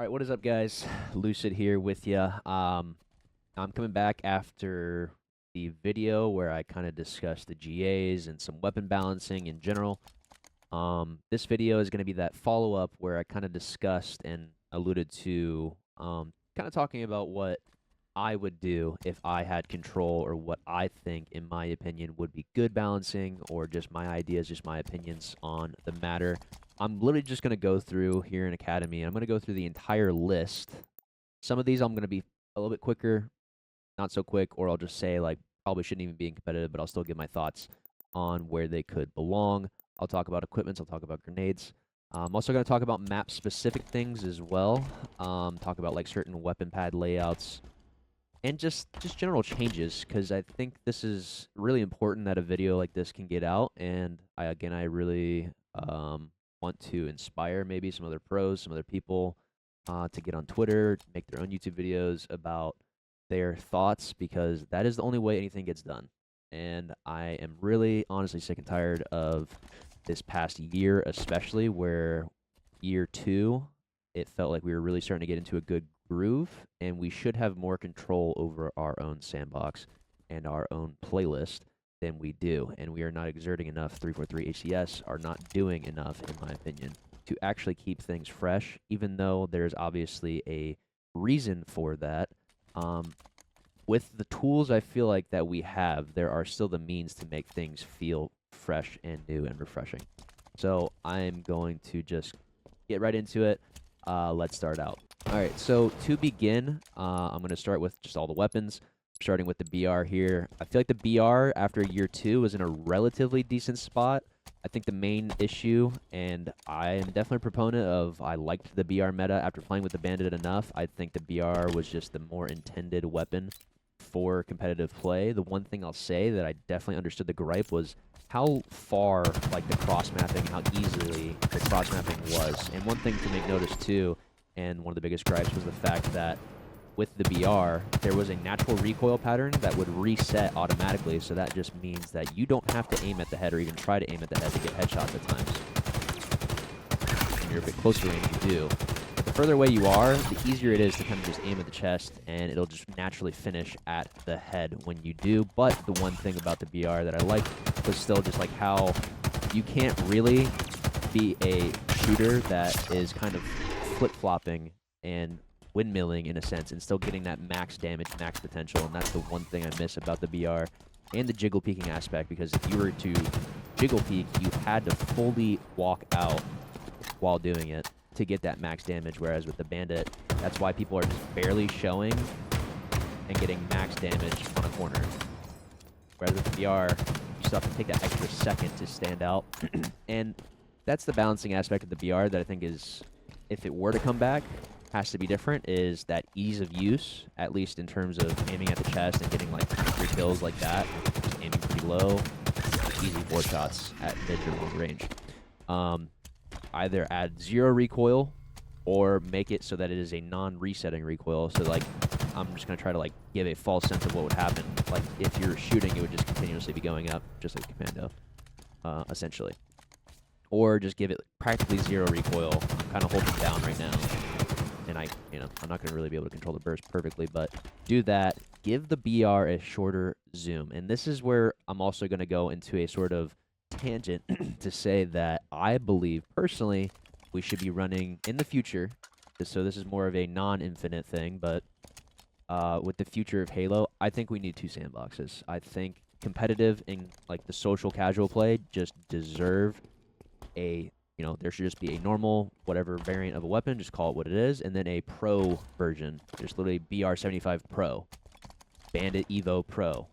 All right, what is up, guys? Lucid here with you. I'm coming back after the video where I kind of discussed the GAs and some weapon balancing in general. This video is going to be that follow-up where I kind of discussed and alluded to kind of talking about what I would do if I had control, or what I think, in my opinion, would be good balancing, or just my ideas, just my opinions on the matter. I'm literally just going to go through here in Academy, and I'm going to go through the entire list. Some of these I'm going to be a little bit quicker, not so quick, or I'll just say, like, probably shouldn't even be in competitive, but I'll still give my thoughts on where they could belong. I'll talk about equipments, I'll talk about grenades. I'm also going to talk about map-specific things as well. Talk about, like, certain weapon pad layouts, and just general changes, because I think this is really important that a video like this can get out. And I really want to inspire maybe some other pros, some other people to get on Twitter, make their own YouTube videos about their thoughts, because that is the only way anything gets done. And I am really honestly sick and tired of this past year, especially where year 2, it felt like we were really starting to get into a good groove, and we should have more control over our own sandbox and our own playlist than we do. And we are not exerting enough. 343 ACS are not doing enough, in my opinion, to actually keep things fresh, even though there's obviously a reason for that. With the tools I feel like that we have, there are still the means to make things feel fresh and new and refreshing. So I'm going to just get right into it. Let's start out. All right, so to begin, I'm going to start with just all the weapons, starting with the BR here. I feel like the BR, after year 2, was in a relatively decent spot. I think the main issue, and I am definitely a proponent of, I liked the BR meta after playing with the Bandit enough. I think the BR was just the more intended weapon for competitive play. The one thing I'll say that I definitely understood the gripe was how far, like, the cross-mapping, how easily the cross-mapping was. And one thing to make notice, too, and one of the biggest gripes, was the fact that with the BR, there was a natural recoil pattern that would reset automatically, so that just means that you don't have to aim at the head or even try to aim at the head to get headshots at times. When you're a bit closer range, you do. But the further away you are, the easier it is to kind of just aim at the chest, and it'll just naturally finish at the head when you do. But the one thing about the BR that I liked was still just like how you can't really be a shooter that is kind of flip-flopping and windmilling in a sense, and still getting that max damage, max potential. And that's the one thing I miss about the BR and the jiggle peeking aspect, because if you were to jiggle peek, you had to fully walk out while doing it to get that max damage, whereas with the Bandit, that's why people are just barely showing and getting max damage on a corner. Whereas with the BR, you still have to take that extra second to stand out. And that's the balancing aspect of the BR that I think is, if it were to come back, has to be different, is that ease of use, at least in terms of aiming at the chest and getting like 3 kills like that, just aiming pretty low, easy 4 shots at mid to long range. Either add 0 recoil or make it so that it is a non-resetting recoil. So, like, I'm just going to try to, like, give a false sense of what would happen. Like, if you're shooting, it would just continuously be going up, just like Commando, essentially. Or just give it practically 0 recoil. I'm kind of holding down right now, and I'm not going to really be able to control the burst perfectly, but do that. Give the BR a shorter zoom. And this is where I'm also going to go into a sort of tangent to say that I believe, personally, we should be running in the future, so this is more of a non-infinite thing, but with the future of Halo, I think we need 2 sandboxes. I think competitive and, like, the social casual play just deserve a, there should just be a normal, whatever variant of a weapon, just call it what it is, and then a pro version. There's literally BR75 Pro, Bandit Evo Pro,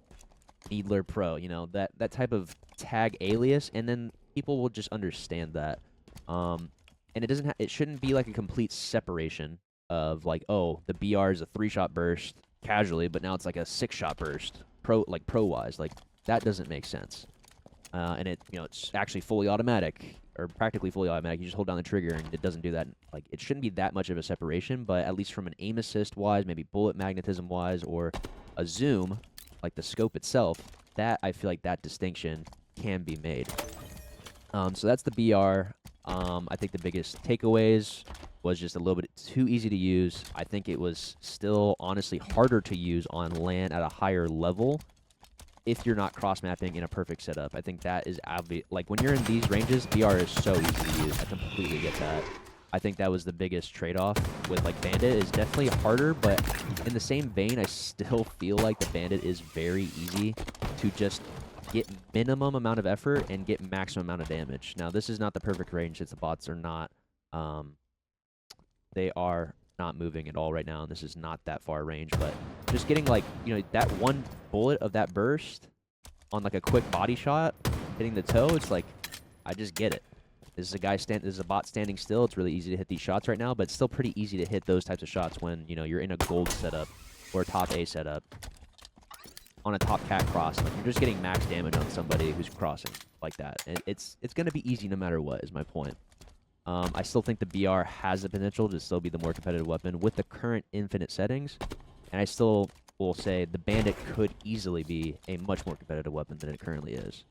Needler Pro, that type of tag alias, and then people will just understand that. And it shouldn't be like a complete separation of, like, oh, the BR is a 3-shot burst casually, but now it's like a 6-shot burst pro-wise. Like, that doesn't make sense. And it's actually fully automatic, or practically fully automatic. You just hold down the trigger and it doesn't do that. Like, it shouldn't be that much of a separation, but at least from an aim assist wise, maybe bullet magnetism wise, or a zoom, like the scope itself, that I feel like that distinction can be made. So that's the BR. I think the biggest takeaways was just a little bit too easy to use. I think it was still, honestly, harder to use on LAN at a higher level if you're not cross-mapping in a perfect setup. I think that is obvious. Like, when you're in these ranges, BR is so easy to use. I completely get that. I think that was the biggest trade-off with, like, Bandit is definitely harder, but in the same vein, I still feel like the Bandit is very easy to just get minimum amount of effort and get maximum amount of damage. Now, this is not the perfect range since the bots are not, they are not moving at all right now, and this is not that far range, but just getting, like, you know, that one bullet of that burst on, like, a quick body shot, hitting the toe, it's like, I just get it. This is a bot standing still. It's really easy to hit these shots right now, but it's still pretty easy to hit those types of shots when, you know, you're in a gold setup or a top A setup on a top cat cross. Like, you're just getting max damage on somebody who's crossing like that. And it's going to be easy no matter what, is my point. I still think the BR has the potential to still be the more competitive weapon with the current infinite settings, and I still will say the Bandit could easily be a much more competitive weapon than it currently is.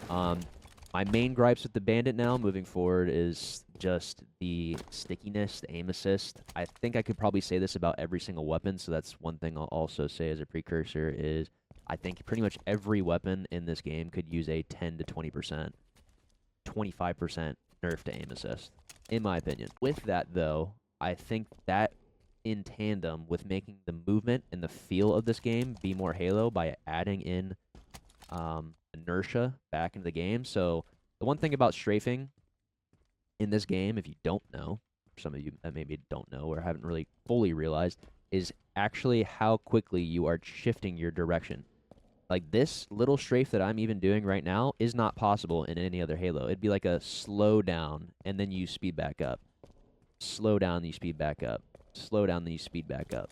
My main gripes with the Bandit now, moving forward, is just the stickiness, the aim assist. I think I could probably say this about every single weapon, so that's one thing I'll also say as a precursor is I think pretty much every weapon in this game could use a 10 to 20%, 25% nerf to aim assist, in my opinion. With that, though, I think that in tandem with making the movement and the feel of this game be more Halo by adding in inertia back into the game. So the one thing about strafing in this game, if you don't know, some of you that maybe don't know or haven't really fully realized, is actually how quickly you are shifting your direction. Like, this little strafe that I'm even doing right now is not possible in any other Halo. It'd be like a slow down, and then you speed back up. Slow down, then you speed back up. Slow down, then you speed back up.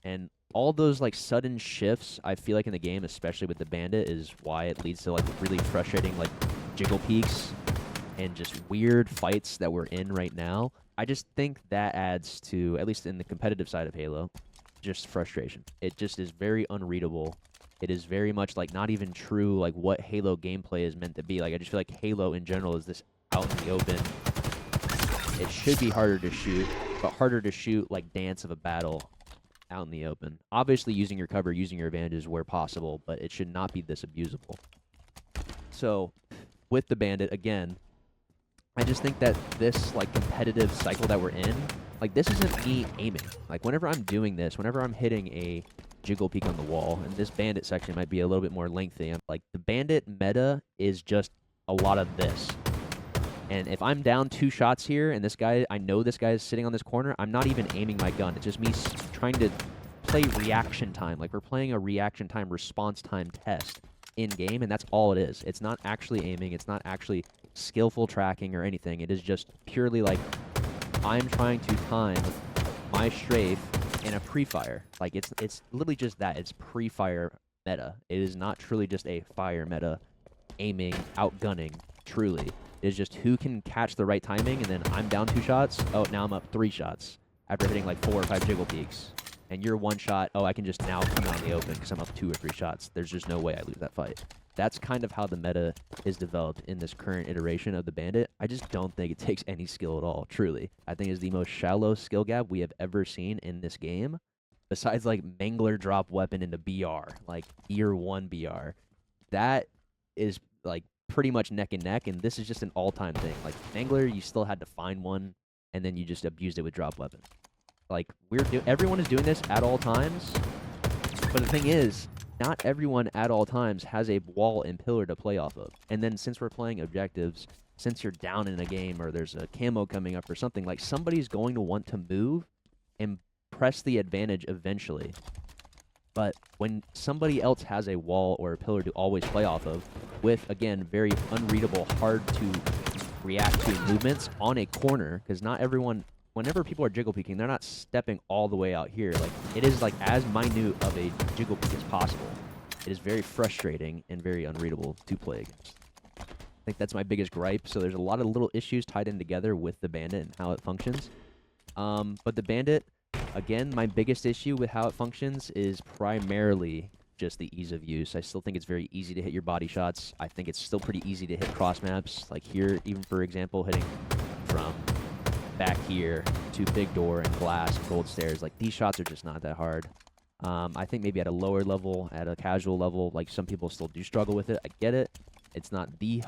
And all those, like, sudden shifts, I feel like in the game, especially with the Bandit, is why it leads to, like, really frustrating, like, jiggle peaks and just weird fights that we're in right now. I just think that adds to, at least in the competitive side of Halo, just frustration. It just is very unreadable. It is very much, like, not even true, like, what Halo gameplay is meant to be. Like, I just feel like Halo in general is this out in the open. It should be harder to shoot, but harder to shoot, like, dance of a battle out in the open. Obviously, using your cover, using your advantages where possible, but it should not be this abusable. So, with the Bandit, again, I just think that this, like, competitive cycle that we're in, like, this isn't me aiming. Like, whenever I'm doing this, whenever I'm hitting a jiggle peek on the wall, and this Bandit section might be a little bit more lengthy, like, the Bandit meta is just a lot of this. And if I'm down 2 shots here, and this guy, I know this guy is sitting on this corner, I'm not even aiming my gun. It's just me trying to play reaction time. Like, we're playing a reaction time, response time test in-game, and that's all it is. It's not actually aiming. It's not actually skillful tracking or anything. It is just purely, like, I'm trying to time my strafe in a pre-fire. Like, it's literally just that. It's pre-fire meta. It is not truly just a fire meta, aiming, outgunning, truly. It is just who can catch the right timing, and then I'm down 2 shots. Oh, now I'm up 3 shots after hitting like 4 or 5 jiggle peeks. And you're 1 shot. Oh, I can just now come out in the open because I'm up 2 or 3 shots. There's just no way I lose that fight. That's kind of how the meta is developed in this current iteration of the Bandit. I just don't think it takes any skill at all, truly. I think it's the most shallow skill gap we have ever seen in this game. Besides, like, Mangler drop weapon into BR, like, Year 1 BR. That is, like, pretty much neck and neck, and this is just an all-time thing. Like, Mangler, you still had to find one, and then you just abused it with drop weapon. Like, everyone is doing this at all times, but the thing is, not everyone at all times has a wall and pillar to play off of. And then since we're playing objectives, since you're down in a game or there's a camo coming up or something, like, somebody's going to want to move and press the advantage eventually. But when somebody else has a wall or a pillar to always play off of, with, again, very unreadable, hard to react to movements on a corner, because not everyone, whenever people are jiggle peeking, they're not stepping all the way out here. Like, it is, like, as minute of a jiggle peek as possible. It is very frustrating and very unreadable to play against. I think that's my biggest gripe. So there's a lot of little issues tied in together with the Bandit and how it functions. But the Bandit, again, my biggest issue with how it functions is primarily just the ease of use. I still think it's very easy to hit your body shots. I think it's still pretty easy to hit cross maps. Like here, even for example, hitting from back here to big door and glass and gold stairs. Like, these shots are just not that hard. I think maybe at a lower level, at a casual level, like, some people still do struggle with it. I get it. It's not the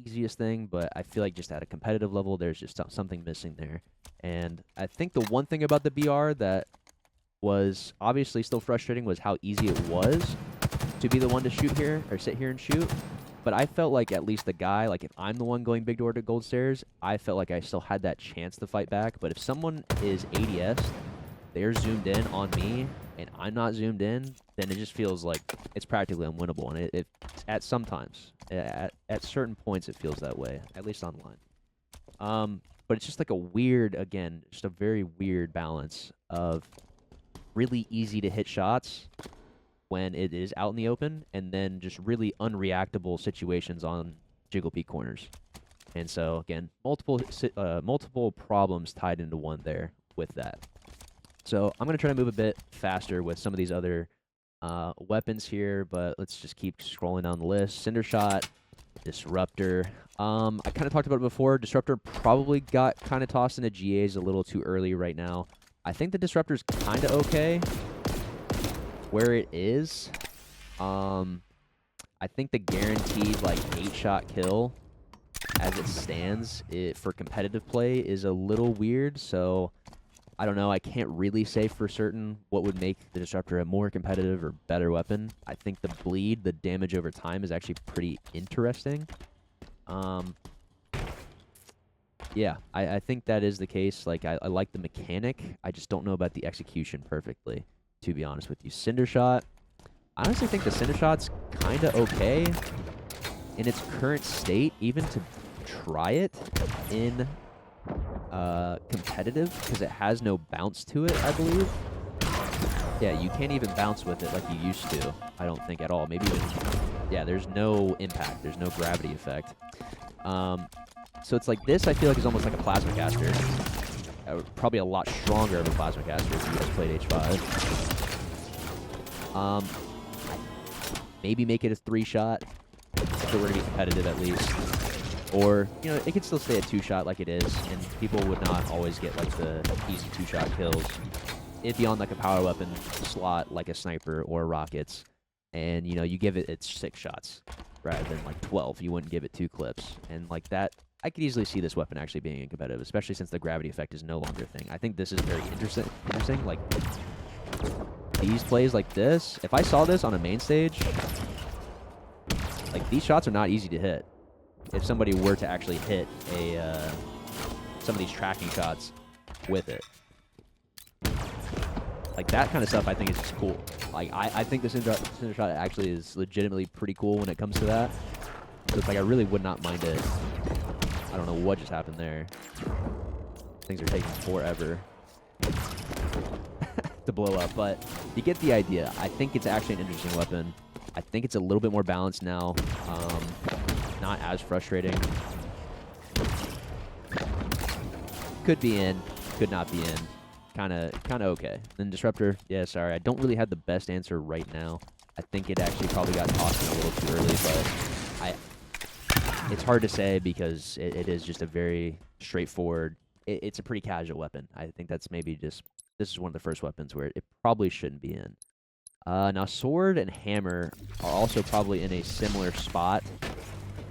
easiest thing, but I feel like just at a competitive level, there's just something missing there. And I think the one thing about the BR that was obviously still frustrating was how easy it was to be the one to shoot here, or sit here and shoot. But I felt like at least the guy, like if I'm the one going big door to gold stairs, I felt like I still had that chance to fight back. But if someone is ADS, they're zoomed in on me, and I'm not zoomed in, then it just feels like it's practically unwinnable. And it at sometimes, at certain points, it feels that way, at least online. But it's just like a weird, again, just a very weird balance of really easy to hit shots when it is out in the open, and then just really unreactable situations on jiggle peak corners. And so, again, multiple problems tied into one there with that. So I'm going to try to move a bit faster with some of these other weapons here, but let's just keep scrolling down the list. Cindershot, Disruptor. I kind of talked about it before. Disruptor probably got kind of tossed into GAs a little too early right now. I think the Disruptor's kind of okay where it is. I think the guaranteed, like, 8-shot kill as it stands for competitive play is a little weird, so I don't know. I can't really say for certain what would make the Disruptor a more competitive or better weapon. I think the bleed, the damage over time, is actually pretty interesting. Yeah, I think that is the case. Like, I like the mechanic. I just don't know about the execution perfectly, to be honest with you. Cindershot. I honestly think the Cindershot's kind of okay in its current state, even to try it in competitive, because it has no bounce to it, I believe. Yeah, you can't even bounce with it like you used to, I don't think, at all. Maybe even, yeah, there's no impact. There's no gravity effect. So it's like this, I feel like, is almost like a plasma caster. Probably a lot stronger of a plasma caster if you guys played H5. Maybe make it a 3-shot if it were to be competitive at least. Or, you know, it could still stay a 2-shot like it is, and people would not always get, like, the easy 2-shot kills. It'd be on, like, a power weapon slot, like a sniper or rockets, and, you know, you give it its 6 shots rather than, like, 12. You wouldn't give it 2 clips. And, like, that, I could easily see this weapon actually being competitive, especially since the gravity effect is no longer a thing. I think this is very interesting. Like, these plays like this, if I saw this on a main stage, like, these shots are not easy to hit. If somebody were to actually hit some of these tracking shots with it. Like, that kind of stuff I think is just cool. Like, I think the Cindershot actually is legitimately pretty cool when it comes to that. So it's like, I really would not mind it. I don't know what just happened there. Things are taking forever to blow up, but you get the idea. I think it's actually an interesting weapon. I think it's a little bit more balanced now. Not as frustrating. Could be in, could not be in. Kind of okay. Then Disruptor, yeah, sorry, I don't really have the best answer right now. I think it actually probably got tossed in a little too early, but it's hard to say because it is just a very straightforward. It's a pretty casual weapon. I think that's maybe just, this is one of the first weapons where it probably shouldn't be in. Now, sword and hammer are also probably in a similar spot.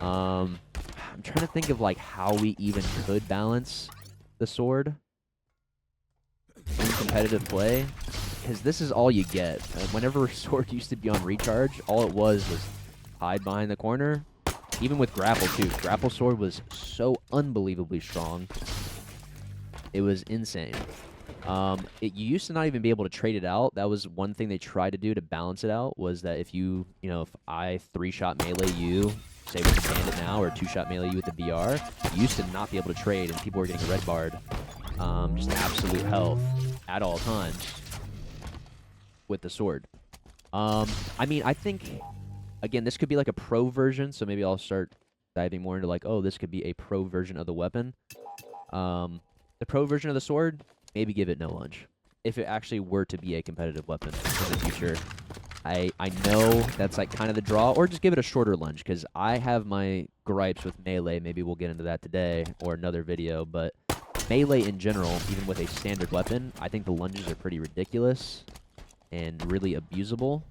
I'm trying to think of, like, how we even could balance the sword in competitive play, because this is all you get. Whenever sword used to be on recharge, all it was hide behind the corner. Even with grapple, too. Grapple sword was so unbelievably strong. It was insane. You used to not even be able to trade it out. That was one thing they tried to do to balance it out, was that if you know, if I 3-shot melee you, say with the Bandit now, or 2-shot melee you with the BR, you used to not be able to trade, and people were getting red barred. Just absolute health at all times with the sword. I mean, I think, again, this could be like a pro version, so maybe I'll start diving more into, like, oh, this could be a pro version of the weapon. The pro version of the sword, maybe give it no lunge. If it actually were to be a competitive weapon in the future. I know that's, like, kind of the draw, or just give it a shorter lunge, because I have my gripes with melee. Maybe we'll get into that today or another video, but melee in general, even with a standard weapon, I think the lunges are pretty ridiculous and really abusable.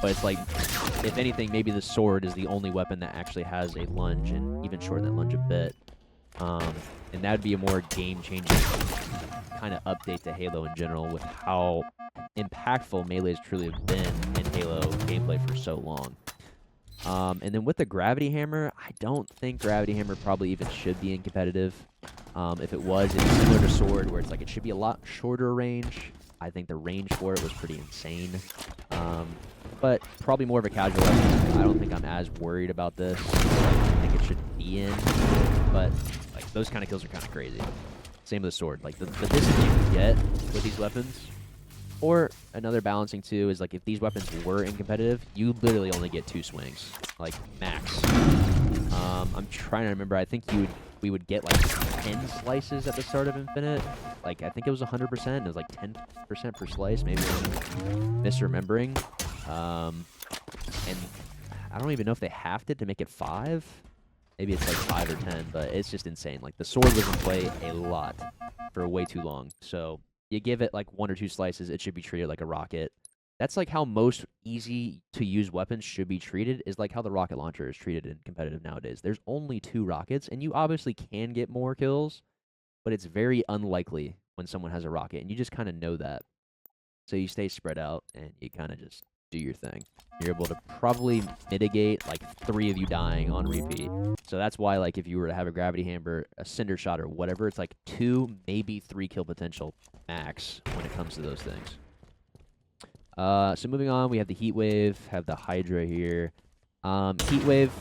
But it's like, if anything, maybe the sword is the only weapon that actually has a lunge, and even shorten that lunge a bit. And that would be a more game-changing kind of update to Halo in general, with how impactful melees truly have been in Halo gameplay for so long. And then with the Gravity Hammer, I don't think Gravity Hammer probably even should be in competitive. If it was, it's similar to Sword, where it's like it should be a lot shorter range. I think the range for it was pretty insane. But probably more of a casual weapon. I don't think I'm as worried about this. I think it should be in. But like those kind of kills are kind of crazy. Same with the Sword. Like the distance you can get with these weapons. Or another balancing too is like if these weapons were in competitive, you literally only get 2 swings, like max. I'm trying to remember. I think we would get like 10 slices at the start of Infinite. Like I think it was 100%. It was like 10% per slice. Maybe I'm misremembering. And I don't even know if they halved it to make it 5. Maybe it's like 5 or 10, but it's just insane. Like the Sword was in play a lot for way too long. So you give it like 1 or 2 slices, it should be treated like a rocket. That's like how most easy to use weapons should be treated, is like how the rocket launcher is treated in competitive nowadays. There's only 2 rockets, and you obviously can get more kills, but it's very unlikely when someone has a rocket, and you just kind of know that. So you stay spread out, and you kind of just do your thing. You're able to probably mitigate like 3 of you dying on repeat. So that's why, like, if you were to have a Gravity Hammer, a Cindershot, or whatever, it's like 2, maybe 3 kill potential max when it comes to those things. So moving on, we have the Heat Wave, have the Hydra here. Heat Wave,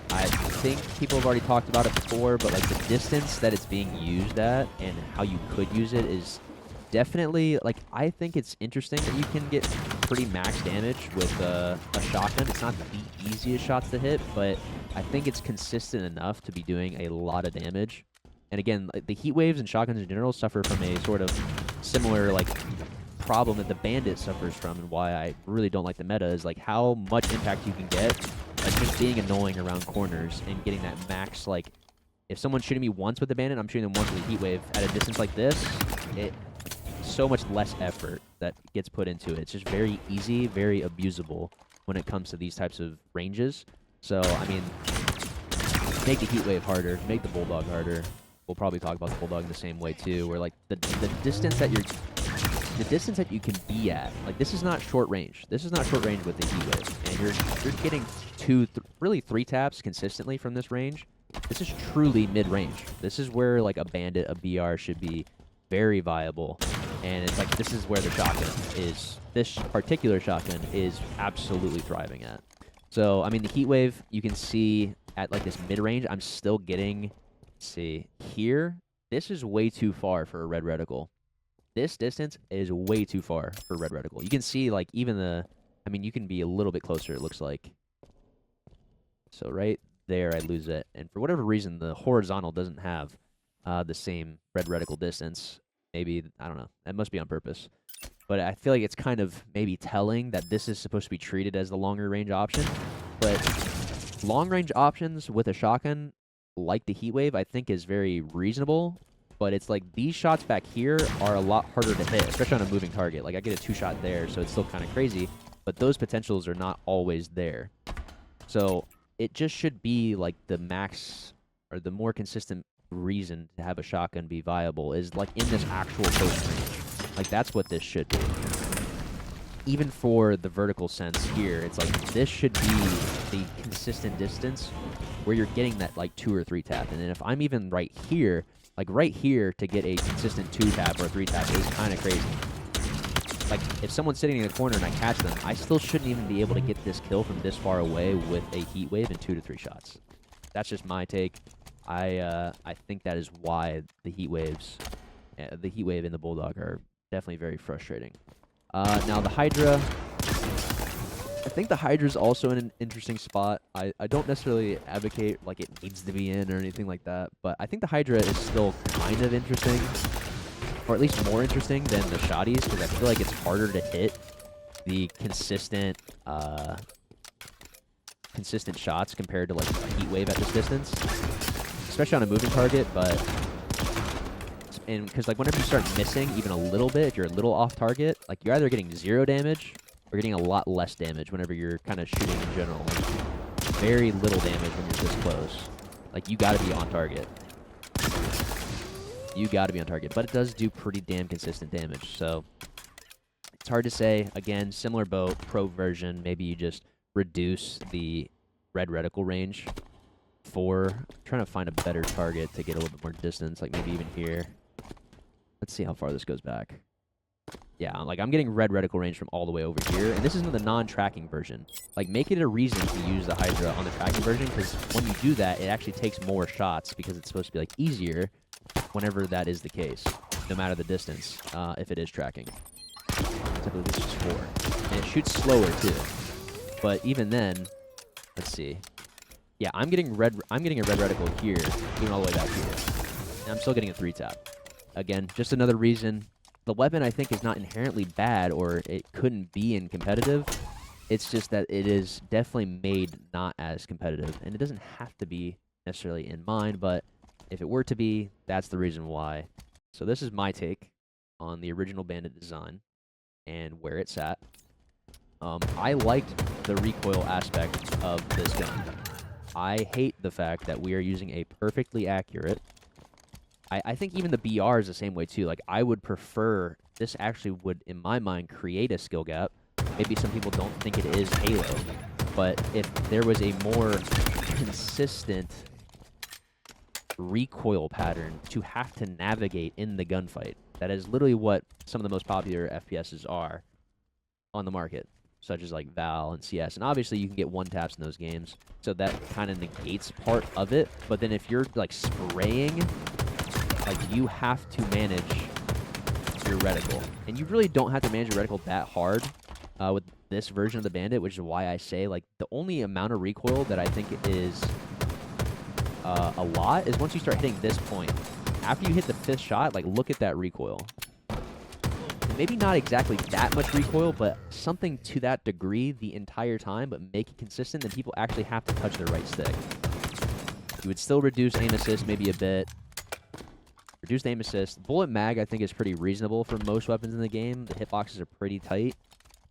I think people have already talked about it before, but like the distance that it's being used at and how you could use it is definitely, like, I think it's interesting that you can get pretty max damage with a shotgun. It's not the easiest shots to hit, but I think it's consistent enough to be doing a lot of damage. And again, like, the Heat Waves and shotguns in general suffer from a sort of similar, like, problem that the Bandit suffers from, and why I really don't like the meta is like how much impact you can get, like just being annoying around corners and getting that max. Like if someone's shooting me once with the Bandit, I'm shooting them once with the Heat Wave at a distance like this. It so much less effort that gets put into it. It's just very easy, very abusable when it comes to these types of ranges. So I mean, make the Heat Wave harder, make the Bulldog harder. We'll probably talk about the Bulldog in the same way too, where like the distance that you can be at, like this is not short range. This is not short range with the Heat Wave, and you're getting really 3 taps consistently from this range. This is truly mid-range. This is where like a Bandit, a BR should be very viable, and it's like this is where the shotgun is. This particular shotgun is absolutely thriving at. So I mean, the Heat Wave, you can see at like this mid-range, I'm still getting. Let's see here. This is way too far for a red reticle. This distance is way too far for red reticle. You can see, like, even the... I mean, you can be a little bit closer, it looks like. So right there, I lose it. And for whatever reason, the horizontal doesn't have the same red reticle distance. Maybe, I don't know. That must be on purpose. But I feel like it's kind of maybe telling that this is supposed to be treated as the longer range option. But long-range options with a shotgun, like the Heat Wave, I think is very reasonable. But it's like these shots back here are a lot harder to hit, especially on a moving target. Like I get a 2-shot there, so it's still kind of crazy. But those potentials are not always there. So it just should be like the max or the more consistent reason to have a shotgun be viable is like in this actual close range. Like that's what this should be. Even for the vertical sense here, it's like this should be the consistent distance where you're getting that like 2 or 3 tap. And then if I'm even right here, like right here to get a consistent 2-tap or a 3-tap is kind of crazy. Like if someone's sitting in the corner and I catch them, I still shouldn't even be able to get this kill from this far away with a Heat Wave and 2 to 3 shots. That's just my take. I think that is why the Heat Wave and the Bulldog are definitely very frustrating. Now the Hydra. I think the Hydra's also in an interesting spot. I don't necessarily advocate like it needs to be in or anything like that, but I think the Hydra is still kind of interesting, or at least more interesting than the shotties, because I feel like it's harder to hit the consistent shots compared to like a Heat Wave at this distance. especially on a moving target, but because like whenever you start missing even a little bit, if you're a little off target, like you're either getting 0 damage or getting a lot less damage whenever you're kind of shooting in general. Like, very little damage when you're this close. Like you got to be on target. You got to be on target, but it does do pretty damn consistent damage. So it's hard to say. Again, similar boat, pro version. Maybe you just reduce the red reticle range. I'm trying to find a better target to get a little bit more distance, like maybe even here. Let's see how far this goes back. Yeah, like I'm getting red reticle range from all the way over here, and this is in the non-tracking version. Like, make it a reason to use the Hydra on the tracking version, because when you do that, it actually takes more shots, because it's supposed to be, like, easier whenever that is the case, no matter the distance, if it is tracking. Typically, this is 4. And it shoots slower, too. But even then, let's see. Yeah, I'm getting a red reticle here, even all the way back here. And I'm still getting a 3-tap. Again, just another reason. The weapon, I think, is not inherently bad, or it couldn't be in competitive. It's just that it is definitely made not as competitive. And it doesn't have to be necessarily in mind, but if it were to be, that's the reason why. So this is my take on the original Bandit design and where it sat. I liked the recoil aspect of this gun. I hate the fact that we are using a perfectly accurate... I think even the BR is the same way, too. Like, I would prefer... This actually would, in my mind, create a skill gap. Maybe some people don't think it is Halo. But if there was a more consistent recoil pattern to have to navigate in the gunfight, that is literally what some of the most popular FPSs are on the market, such as, like, Val and CS. And obviously, you can get one-taps in those games, so that kind of negates part of it. But then if you're, like, spraying... Like, you have to manage your reticle. And you really don't have to manage your reticle that hard with this version of the Bandit, which is why I say, like, the only amount of recoil that I think is a lot is once you start hitting this point. After you hit the 5th shot, like, look at that recoil. And maybe not exactly that much recoil, but something to that degree the entire time, but make it consistent, and people actually have to touch their right stick. You would still reduce aim assist maybe a bit. Reduced aim assist. Bullet mag, I think, is pretty reasonable for most weapons in the game. The hitboxes are pretty tight.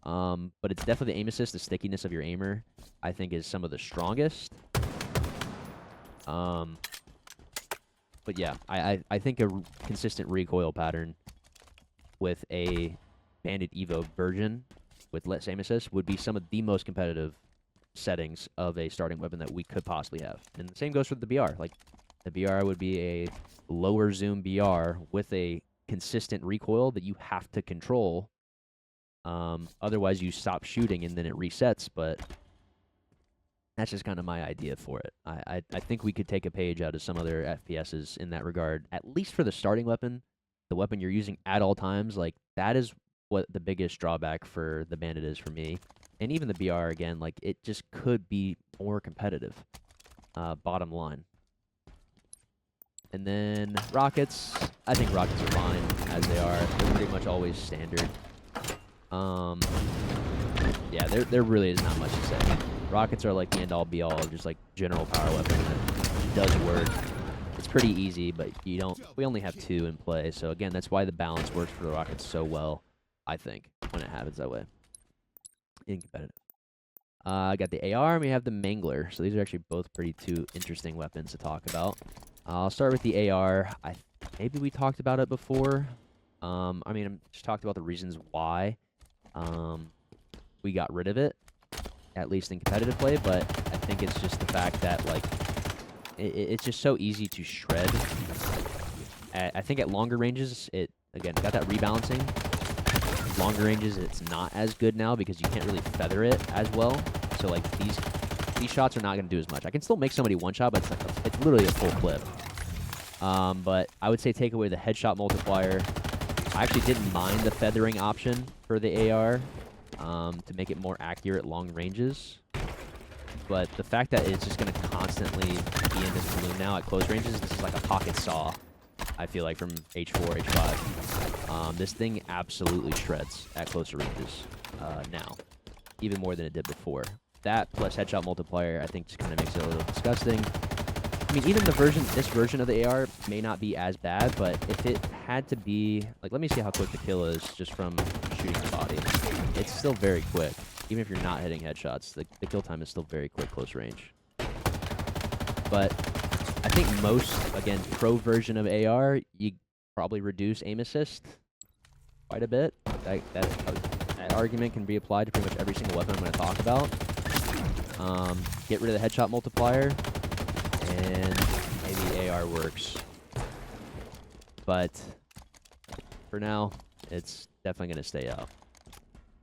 But it's definitely the aim assist, the stickiness of your aimer, I think, is some of the strongest. But yeah, I think a consistent recoil pattern with a Bandit Evo version with less aim assist would be some of the most competitive settings of a starting weapon that we could possibly have. And the same goes for the BR. Like, the BR would be a lower zoom BR with a consistent recoil that you have to control. Otherwise, you stop shooting and then it resets, but that's just kind of my idea for it. I think we could take a page out of some other FPSs in that regard, at least for the starting weapon, the weapon you're using at all times. Like, that is what the biggest drawback for the Bandit is for me. And even the BR, again, like, it just could be more competitive, bottom line. And then rockets, I think rockets are fine as they are. They're pretty much always standard. Yeah, there really is not much to say. Rockets are like the end-all be-all of just like general power weapon that does work. It's pretty easy, but we only have 2 in play. So again, that's why the balance works for the rockets so well, I think, when it happens that way. In competitive. I got the AR and we have the Mangler. So these are actually both pretty 2 interesting weapons to talk about. I'll start with the AR. Maybe we talked about it before. I mean, I just talked about the reasons why we got rid of it, at least in competitive play, but I think it's just the fact that, like, it's just so easy to shred. I think at longer ranges, again, got that rebalancing. Longer ranges, it's not as good now because you can't really feather it as well. So, like, these shots are not going to do as much. I can still make somebody one shot, but it's literally a full clip. But I would say take away the headshot multiplier. I actually didn't mind the feathering option for the AR to make it more accurate long ranges. But the fact that it's just going to constantly be in this balloon now at close ranges, this is like a pocket saw, I feel like, from H4, H5. This thing absolutely shreds at closer ranges now, even more than it did before. That plus headshot multiplier, I think, just kind of makes it a little disgusting. I mean, even this version of the AR may not be as bad, but if it had to be, like, let me see how quick the kill is just from shooting the body. It's still very quick. Even if you're not hitting headshots, the kill time is still very quick, close range. But I think most, again, pro version of AR, you probably reduce aim assist quite a bit. That argument can be applied to pretty much every single weapon I'm going to talk about. Get rid of the headshot multiplier, and maybe AR works. But for now, it's definitely going to stay up.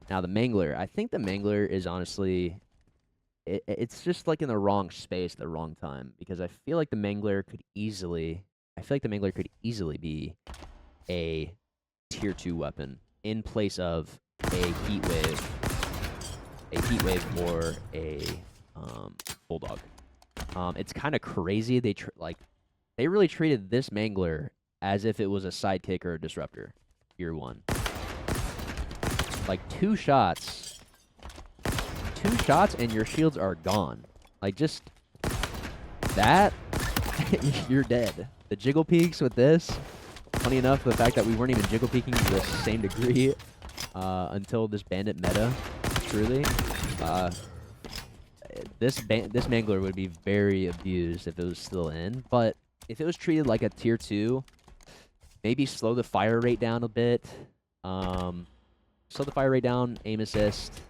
Now, the Mangler. I think the Mangler is honestly... It's just like in the wrong space at the wrong time. Because I feel like the Mangler could easily... be a tier 2 weapon in place of a heat wave or a bulldog. It's kind of crazy. They really treated this Mangler as if it was a sidekick or a disruptor. Year 1. Like 2 shots and your shields are gone. Like just that, you're dead. The jiggle peaks with this. Funny enough, the fact that we weren't even jiggle peeking to the same degree until this Bandit meta, truly. This Mangler would be very abused if it was still in, but if it was treated like a tier 2, maybe slow the fire rate down a bit. Slow the fire rate down, aim assist,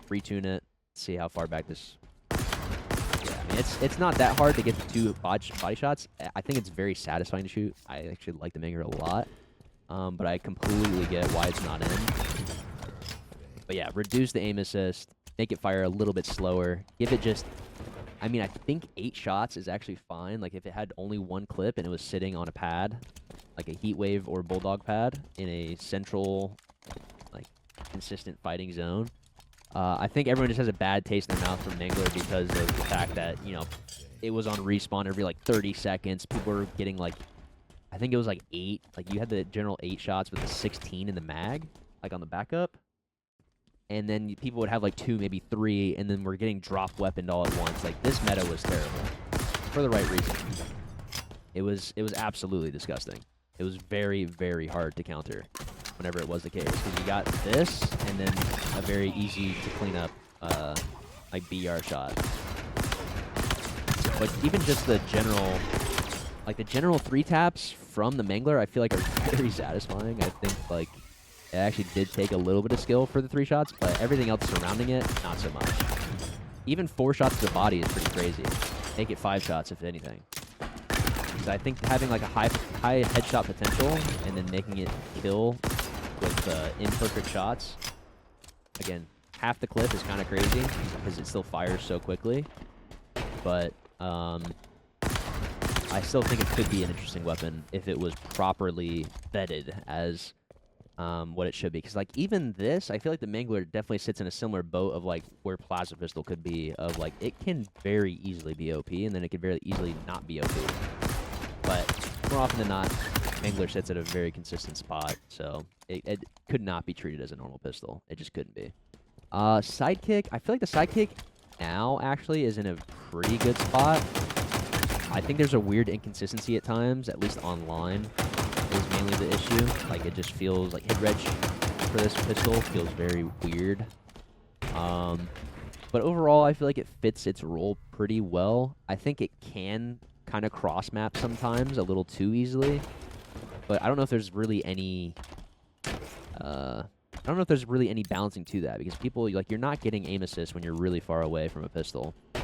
retune it, see how far back this... Yeah, I mean, it's not that hard to get the 2 body shots. I think it's very satisfying to shoot. I actually like the Mangler a lot, but I completely get why it's not in. But yeah, reduce the aim assist, make it fire a little bit slower, give it just... I mean, I think 8 shots is actually fine. Like, if it had only 1 clip and it was sitting on a pad, like a heat wave or bulldog pad in a central, like, consistent fighting zone, I think everyone just has a bad taste in their mouth from Mangler because of the fact that, you know, it was on respawn every, like, 30 seconds. People were getting, like, I think it was, like, 8. Like, you had the general 8 shots with the 16 in the mag, like, on the backup. And then people would have, like, 2, maybe 3, and then we're getting drop weaponed all at once. Like, this meta was terrible. For the right reason. It was absolutely disgusting. It was very, very hard to counter whenever it was the case. Because you got this, and then a very easy to clean up, like, BR shot. But even just the general, like, the general 3 taps from the Mangler, I feel like are very satisfying. I think, like, it actually did take a little bit of skill for the 3 shots, but everything else surrounding it, not so much. Even 4 shots to the body is pretty crazy. Make it 5 shots, if anything. Because I think having, like, a high headshot potential and then making it kill with imperfect shots, again, half the clip is kind of crazy because it still fires so quickly. But I still think it could be an interesting weapon if it was properly vetted as what it should be. Because, like, even this, I feel like the Mangler definitely sits in a similar boat of, like, where Plasma Pistol could be. Of, like, it can very easily be OP, and then it could very easily not be OP. But more often than not, Mangler sits at a very consistent spot, so it could not be treated as a normal pistol. It just couldn't be. Sidekick, I feel like the Sidekick now, actually, is in a pretty good spot. I think there's a weird inconsistency at times, at least online, is mainly the issue. Like, it just feels like hit reg for this pistol feels very weird. But overall, I feel like it fits its role pretty well. I think it can kind of cross map sometimes a little too easily, but I don't know if there's really any balancing to that, because people, like, you're not getting aim assist when you're really far away from a pistol. I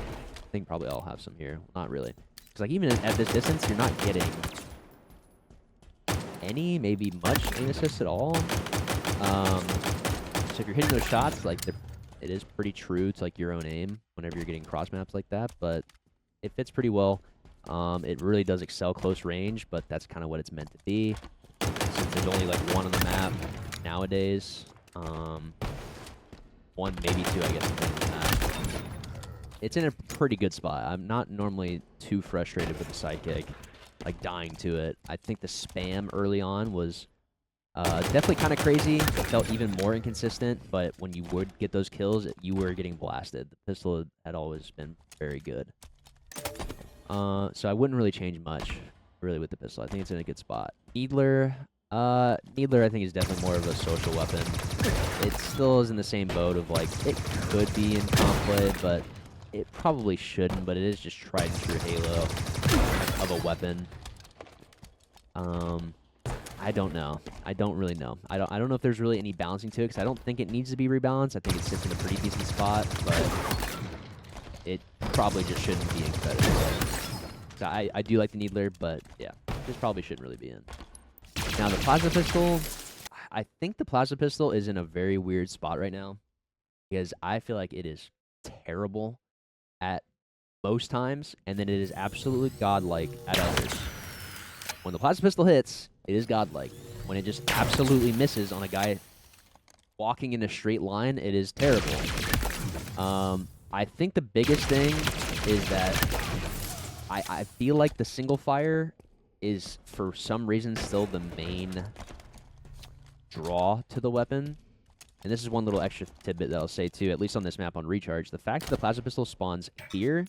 think probably I'll have some here. Not really, because, like, even at this distance, you're not getting any, maybe much aim assist at all. So if you're hitting those shots, like, it is pretty true to, like, your own aim whenever you're getting cross maps like that, but it fits pretty well. It really does excel close range, but that's kind of what it's meant to be. Since there's only, like, 1 on the map nowadays. 1, maybe 2, I guess. It's in a pretty good spot. I'm not normally too frustrated with the Sidekick, like, dying to it. I think the spam early on was definitely kind of crazy. It felt even more inconsistent, but when you would get those kills, you were getting blasted. The pistol had always been very good. So I wouldn't really change much, really, with the pistol. I think it's in a good spot. Needler, Needler I think is definitely more of a social weapon. It still is in the same boat of, like, it could be in comp-play, but it probably shouldn't, but it is just tried and true Halo of a weapon. I don't know. I don't really know. I don't know if there's really any balancing to it, because I don't think it needs to be rebalanced. I think it sits in a pretty decent spot, but it probably just shouldn't be in competitive. So I do like the Needler, but yeah, this probably shouldn't really be in. Now the plasma pistol, I think the plasma pistol is in a very weird spot right now, because I feel like it is terrible at most times, and then it is absolutely godlike at others. When the plasma pistol hits, it is godlike. When it just absolutely misses on a guy walking in a straight line, it is terrible. I think the biggest thing is that I feel like the single fire is, for some reason, still the main draw to the weapon. And this is one little extra tidbit that I'll say, too, at least on this map on Recharge. The fact that the plasma pistol spawns here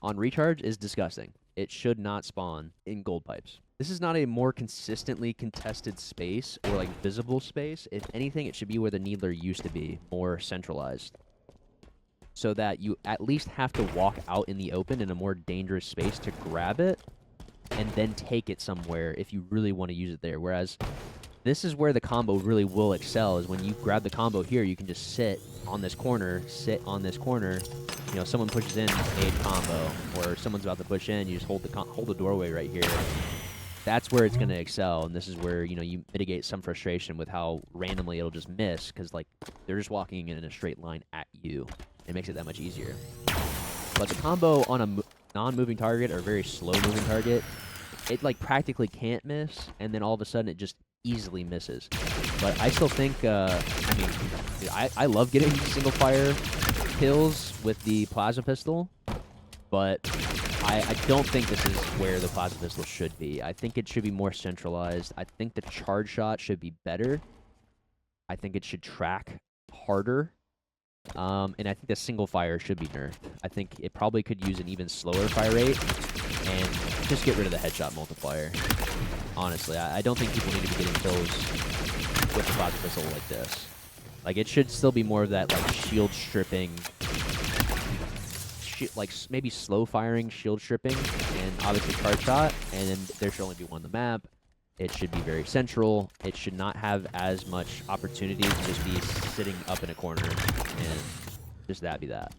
on Recharge is disgusting. It should not spawn in gold pipes. This is not a more consistently contested space or, like, visible space. If anything, it should be where the Needler used to be, more centralized, so that you at least have to walk out in the open in a more dangerous space to grab it and then take it somewhere if you really want to use it there. Whereas this is where the combo really will excel, is when you grab the combo here, you can just sit on this corner, you know, someone pushes in, made combo, or someone's about to push in, you just hold the doorway right here. That's where it's going to excel, and this is where, you know, you mitigate some frustration with how randomly it'll just miss, because, like, they're just walking in a straight line at you. It makes it that much easier. But the combo on a non-moving target or very slow-moving target, it, like, practically can't miss, and then all of a sudden it just easily misses. But I still think, I mean, dude, I love getting single-fire kills with the plasma pistol, but I don't think this is where the plasma pistol should be. I think it should be more centralized. I think the charge shot should be better. I think it should track harder. And I think the single fire should be nerfed. I think it probably could use an even slower fire rate and just get rid of the headshot multiplier. Honestly, I don't think people need to be getting kills with the plasma pistol like this. Like, it should still be more of that, like, shield stripping, like, maybe slow firing shield stripping, and obviously charge shot, and then there should only be one on the map. It should be very central. It should not have as much opportunity to just be sitting up in a corner, and just that be that.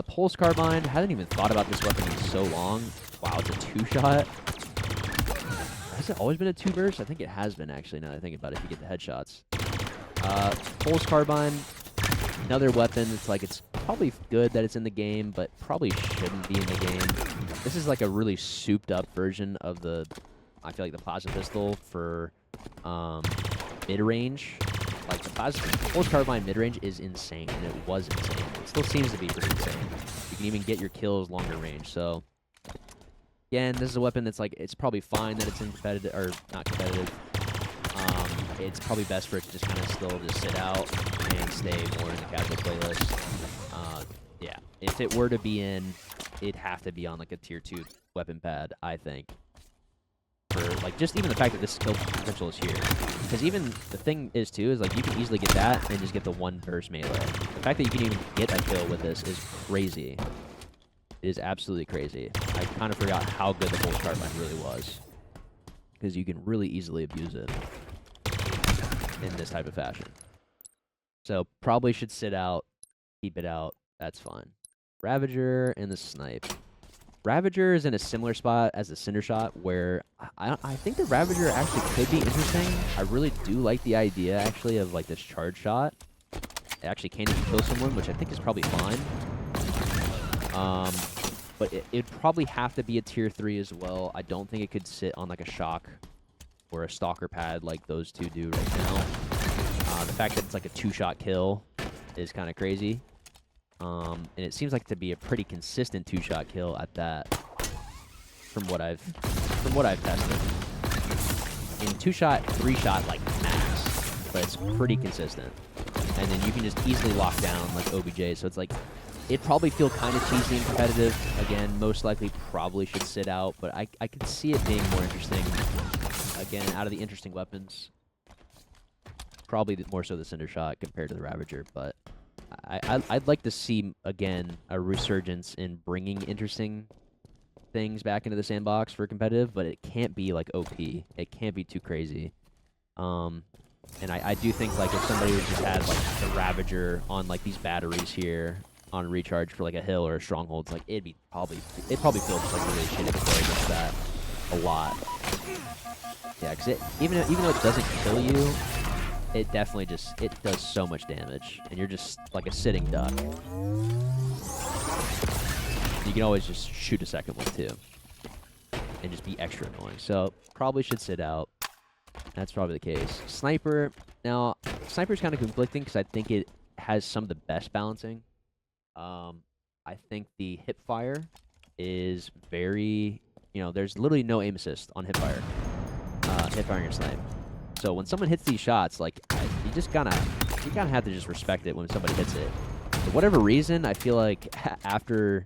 Pulse Carbine, haven't even thought about this weapon in so long. Wow, it's a two-shot. Has it always been a two-burst? I think it has been, actually, now that I think about it, if you get the headshots. Pulse Carbine, another weapon. It's like, it's probably good that it's in the game, but probably shouldn't be in the game. This is like a really souped-up version of the, I feel like, the plasma pistol for mid-range. Like, the Pulse Carbine mid-range is insane, and it was insane. It still seems to be pretty insane. You can even get your kills longer range, so again, this is a weapon that's, like, it's probably fine that it's in competitive, or not competitive. It's probably best for it to just kind of still just sit out and stay more in the casual playlist. Yeah, if it were to be in, it'd have to be on, like, a tier 2 weapon pad, I think. For, like, just even the fact that this kill potential is here. Because even the thing is, too, is, like, you can easily get that and just get the one burst melee. The fact that you can even get a kill with this is crazy. It is absolutely crazy. I kind of forgot how good the Pulse Carbine really was, because you can really easily abuse it in this type of fashion. So probably should sit out, keep it out. That's fine. Ravager and the Snipe. Ravager is in a similar spot as the Cindershot, where I think the Ravager actually could be interesting. I really do like the idea, actually, of, like, this charge shot. It actually can't even kill someone, which I think is probably fine. But it'd probably have to be a tier 3 as well. I don't think it could sit on, like, a shock or a stalker pad like those two do right now. The fact that it's like a 2-shot kill is kind of crazy. And it seems like to be a pretty consistent 2-shot kill at that, from what I've tested. In 2-shot, 3-shot, like, max, but it's pretty consistent. And then you can just easily lock down, like, OBJ, so it's like, It'd probably feel kind of cheesy and competitive. Again, most likely probably should sit out, but I could see it being more interesting. Again, out of the interesting weapons, probably more so the Cindershot compared to the Ravager, but I'd like to see, again, a resurgence in bringing interesting things back into the sandbox for competitive, but it can't be, like, OP. It can't be too crazy. And I do think, like, if somebody just had, like, the Ravager on, like, these batteries here on recharge for, like, a hill or a stronghold, it's like, it'd probably feel just, like, really shitty to play against that a lot. Yeah, because even though it doesn't kill you, it definitely just, it does so much damage, and you're just like a sitting duck. You can always just shoot a second one, too, and just be extra annoying. So, probably should sit out. That's probably the case. Sniper, now, Sniper's kind of conflicting, because I think it has some of the best balancing. I think the hipfire is very, you know, there's literally no aim assist on hipfire. Hipfiring your snipe. So when someone hits these shots, like, you kind of have to just respect it when somebody hits it. For whatever reason, I feel like after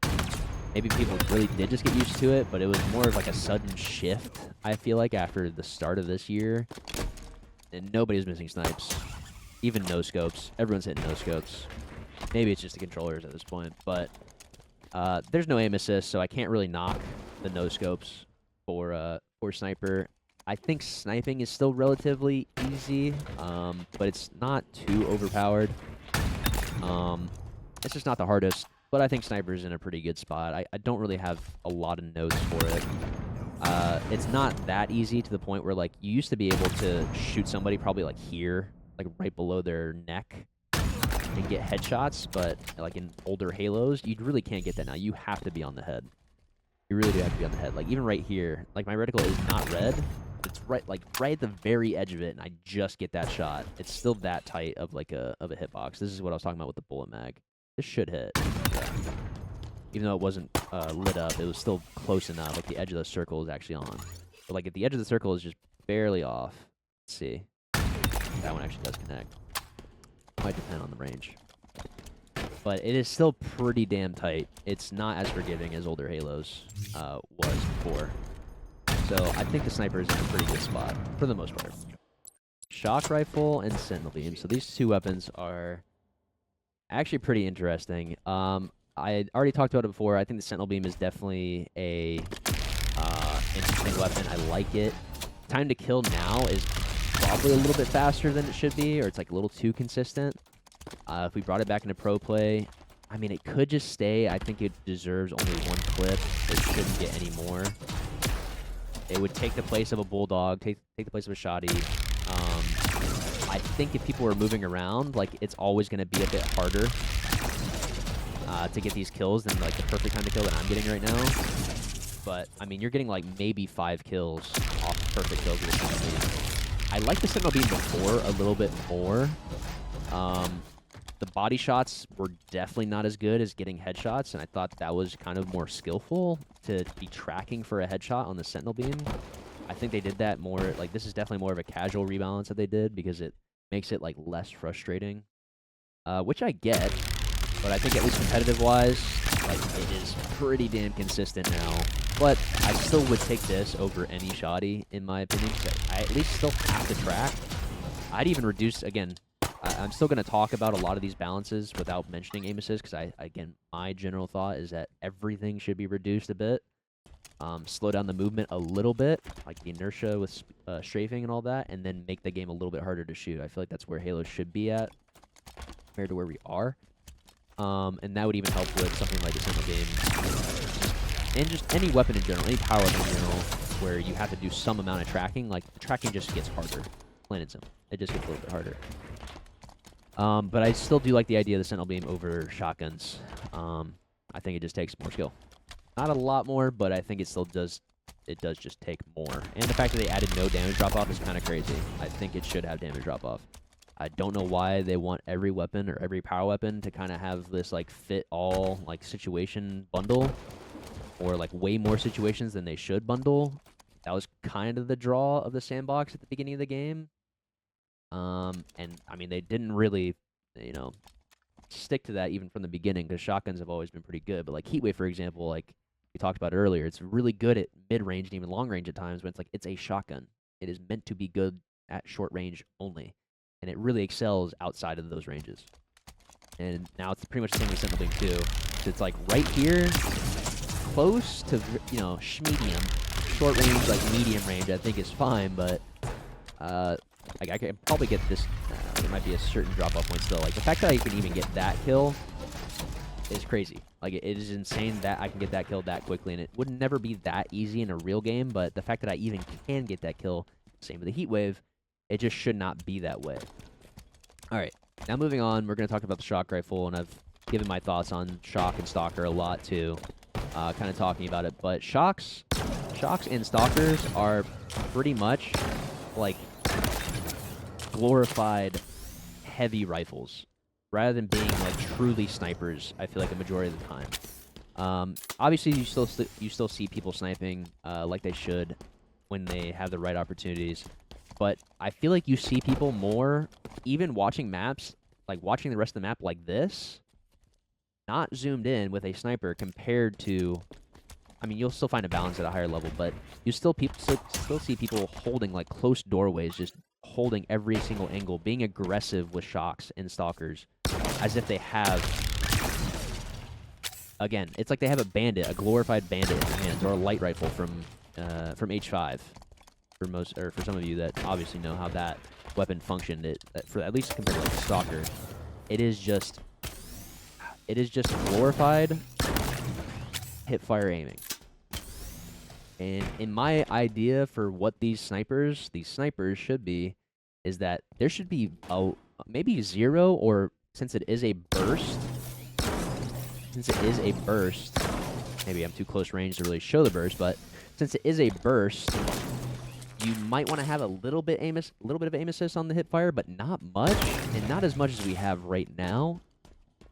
maybe people really did just get used to it, but it was more of like a sudden shift, I feel like, after the start of this year. And nobody's missing snipes. Even no-scopes. Everyone's hitting no-scopes. Maybe it's just the controllers at this point, but there's no aim assist, so I can't really knock the no-scopes for Sniper. I think sniping is still relatively easy, but it's not too overpowered. It's just not the hardest, but I think Sniper's in a pretty good spot. I don't really have a lot of notes for it. It's not that easy to the point where, like, you used to be able to shoot somebody probably, like, here, like, right below their neck and get headshots, but, like, in older Halos, you really can't get that now. You have to be on the head. You really do have to be on the head. Like, even right here, like, my reticle is not red. It's right at the very edge of it, and I just get that shot. It's still that tight of, like, a hitbox. This is what I was talking about with the bullet mag. This should hit. Yeah. Even though it wasn't lit up, it was still close enough. Like, the edge of the circle is actually on. But, like, if the edge of the circle is just barely off, let's see. That one actually does connect. Might depend on the range. But it is still pretty damn tight. It's not as forgiving as older Halos was before. So I think the Sniper is in a pretty good spot, for the most part. Shock Rifle and Sentinel Beam. So these two weapons are actually pretty interesting. I already talked about it before. I think the Sentinel Beam is definitely a interesting weapon. I like it. Time to kill now is probably a little bit faster than it should be, or it's like a little too consistent. If we brought it back into pro play, I mean, it could just stay. I think it deserves only one clip. It shouldn't get any more. It would take the place of a Bulldog, take the place of a Shoddy. I think if people were moving around, like, it's always going to be a bit harder to get these kills than, like, the perfect time to kill that I'm getting right now. But, I mean, you're getting, like, maybe 5 kills off perfect kills with the Sentinel Beam. I like the Sentinel Beam before a little bit more. The body shots were definitely not as good as getting headshots, and I thought that was kind of more skillful to be tracking for a headshot on the Sentinel Beam. I think they did that more, like, this is definitely more of a casual rebalance that they did, because it makes it, like, less frustrating. Which I get, but I think at least competitive-wise, like, it is pretty damn consistent now. But I still would take this over any Shoddy, in my opinion, because I at least still have to track. I'd even reduce, again, I'm still going to talk about a lot of these balances without mentioning aim assist, because again, my general thought is that everything should be reduced a bit. Slow down the movement a little bit, like the inertia with strafing and all that, and then make the game a little bit harder to shoot. I feel like that's where Halo should be at compared to where we are. And that would even help with something like the Sentinel Beam. And just any weapon in general, any power weapon in general, where you have to do some amount of tracking, like, the tracking just gets harder. Plain and simple. It just gets a little bit harder. But I still do like the idea of the Sentinel Beam over shotguns. I think it just takes more skill. Not a lot more, but I think it still does. It does just take more. And the fact that they added no damage drop-off is kind of crazy. I think it should have damage drop-off. I don't know why they want every weapon or every power weapon to kind of have this, like, fit-all, like, situation bundle. Or, like, way more situations than they should bundle. That was kind of the draw of the sandbox at the beginning of the game. And, I mean, they didn't really, you know, stick to that even from the beginning because shotguns have always been pretty good. But like Heatwave, for example, like we talked about earlier, it's really good at mid-range and even long-range at times when it's like it's a shotgun. It is meant to be good at short range only, and it really excels outside of those ranges. And now it's pretty much the same with Sentinel Beam too. So it's like right here, close to, you know, medium. Short range, like medium range, I think is fine, but like I can probably get this. There might be a certain drop-off point still. Like the fact that I can even get that kill is crazy. Like it is insane that I can get that kill that quickly, and it would never be that easy in a real game. But the fact that I even can get that kill, same with the Heatwave, it just should not be that way. All right, now moving on, we're going to talk about the shock rifle, and I've given my thoughts on shock and stalker a lot too, kind of talking about it. But shocks and stalkers are pretty much like glorified heavy rifles rather than being like truly snipers. I feel like a majority of the time. Obviously, you still see people sniping like they should when they have the right opportunities. But I feel like you see people more, even watching maps, like watching the rest of the map like this, not zoomed in with a sniper compared to, I mean, you'll still find a balance at a higher level, but you still see people holding like close doorways, just holding every single angle, being aggressive with shocks and stalkers, as if they have, again, it's like they have a bandit, a glorified bandit in their hands, or a light rifle from H5. For most, or for some of you that obviously know how that weapon functioned, for at least compared to like the stalker, it is just glorified hip-fire aiming. And in my idea for what these snipers should be, is that there should be maybe 0, or since it is a burst, maybe I'm too close range to really show the burst, but since it is a burst, you might want to have a little bit of aim assist on the hip fire, but not much, and not as much as we have right now.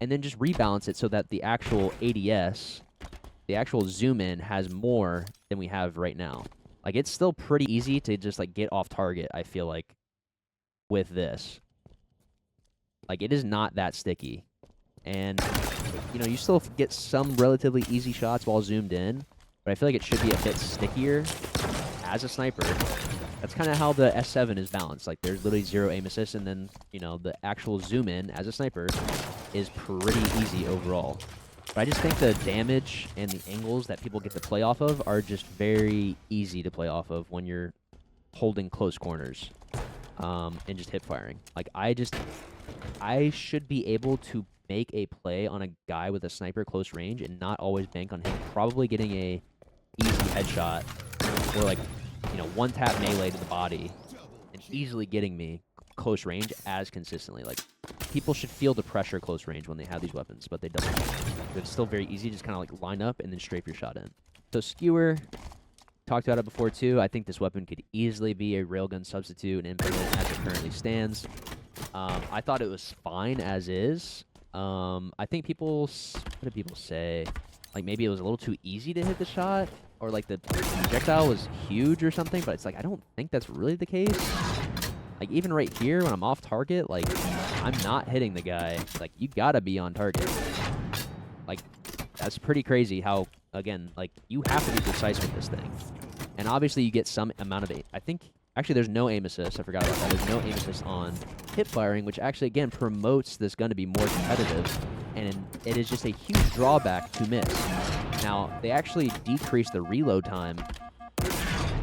And then just rebalance it so that the actual ADS, the actual zoom in, has more than we have right now. Like it's still pretty easy to just like get off target, I feel like, with this. Like it is not that sticky. And you know, you still get some relatively easy shots while zoomed in, but I feel like it should be a bit stickier as a sniper. That's kind of how the S7 is balanced. Like there's literally 0 aim assist, and then, you know, the actual zoom in as a sniper is pretty easy overall. But I just think the damage and the angles that people get to play off of are just very easy to play off of when you're holding close corners and just hip firing. Like I should be able to make a play on a guy with a sniper close range and not always bank on him probably getting a easy headshot, or like, you know, one tap melee to the body and easily getting me close range as consistently. Like people should feel the pressure close range when they have these weapons, but they don't. It's still very easy, just kind of like line up and then strafe your shot in. So Skewer, talked about it before too. I think this weapon could easily be a railgun substitute and Infinite as it currently stands. I thought it was fine as is. I think what did people say? Like maybe it was a little too easy to hit the shot, or like the projectile was huge or something, but it's like I don't think that's really the case. Like even right here when I'm off target, like I'm not hitting the guy. Like you gotta be on target. Like that's pretty crazy how, again, like you have to be precise with this thing. And obviously you get some amount of aim. I think actually there's no aim assist. I forgot about that. There's no aim assist on hip firing, which actually again promotes this gun to be more competitive. And it is just a huge drawback to miss. Now, they actually decreased the reload time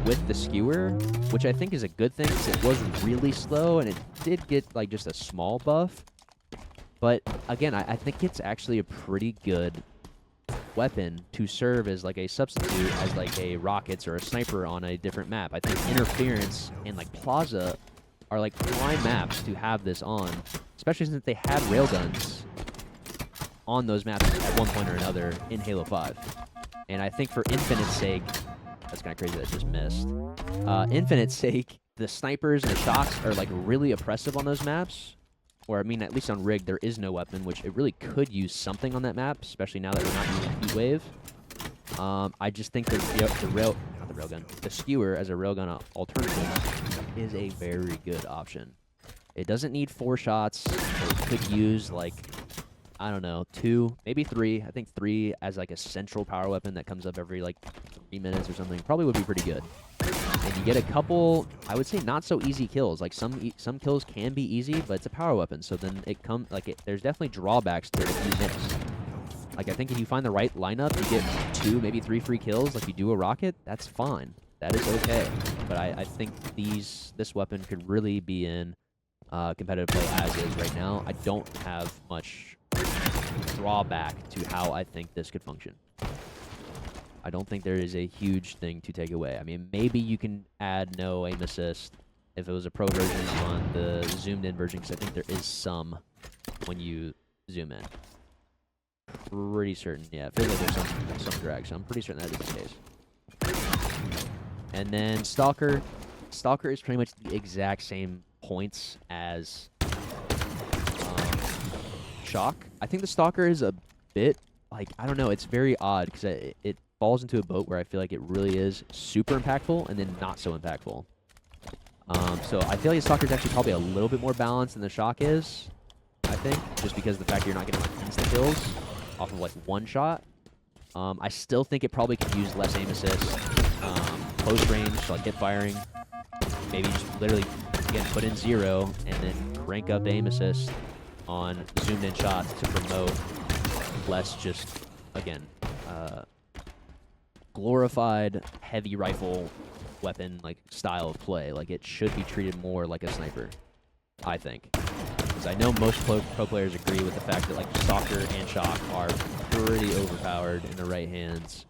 with the Skewer, which I think is a good thing because it was really slow and it did get like just a small buff. But again, I think it's actually a pretty good weapon to serve as like a substitute as like a rockets or a sniper on a different map. I think interference and like Plaza are like prime maps to have this on, especially since they had railguns on those maps at one point or another in Halo 5. And I think for Infinite's sake, that's kind of crazy that it just missed. Infinite's sake, the snipers and the shocks are like really oppressive on those maps. Or I mean, at least on Rig, there is no weapon, which it really could use something on that map, especially now that we're not using Heatwave. I just think the Skewer as a railgun alternative is a very good option. It doesn't need 4 shots. It could use like I don't know, 2, maybe 3. I think 3 as like a central power weapon that comes up every like 3 minutes or something probably would be pretty good. And you get a couple, I would say, not so easy kills. Like some kills can be easy, but it's a power weapon, so then there's definitely drawbacks to it if you miss. Like I think if you find the right lineup, you get 2, maybe 3 free kills. Like you do a rocket, that's fine. That is okay. But I think this weapon could really be in competitive play as is right now. I don't have much drawback to how I think this could function. I don't think there is a huge thing to take away. I mean, maybe you can add no aim assist if it was a pro version on the zoomed in version, because I think there is some when you zoom in. Pretty certain, yeah. I feel like there's some drag, so I'm pretty certain that is the case. And then Stalker. Stalker is pretty much the exact same points as Shock. I think the Stalker is a bit, like, I don't know, it's very odd because it falls into a boat where I feel like it really is super impactful and then not so impactful. So I feel like the Stalker is actually probably a little bit more balanced than the Shock is, I think, just because of the fact that you're not getting like instant kills off of like one shot. I still think it probably could use less aim assist, close range, like hip firing. Maybe just literally, again, put in 0 and then crank up the aim assist on zoomed in shots to promote less just, again, glorified heavy rifle weapon like style of play. Like it should be treated more like a sniper, I think. Because I know most pro players agree with the fact that like Stalker and Shock are pretty overpowered in the right hands.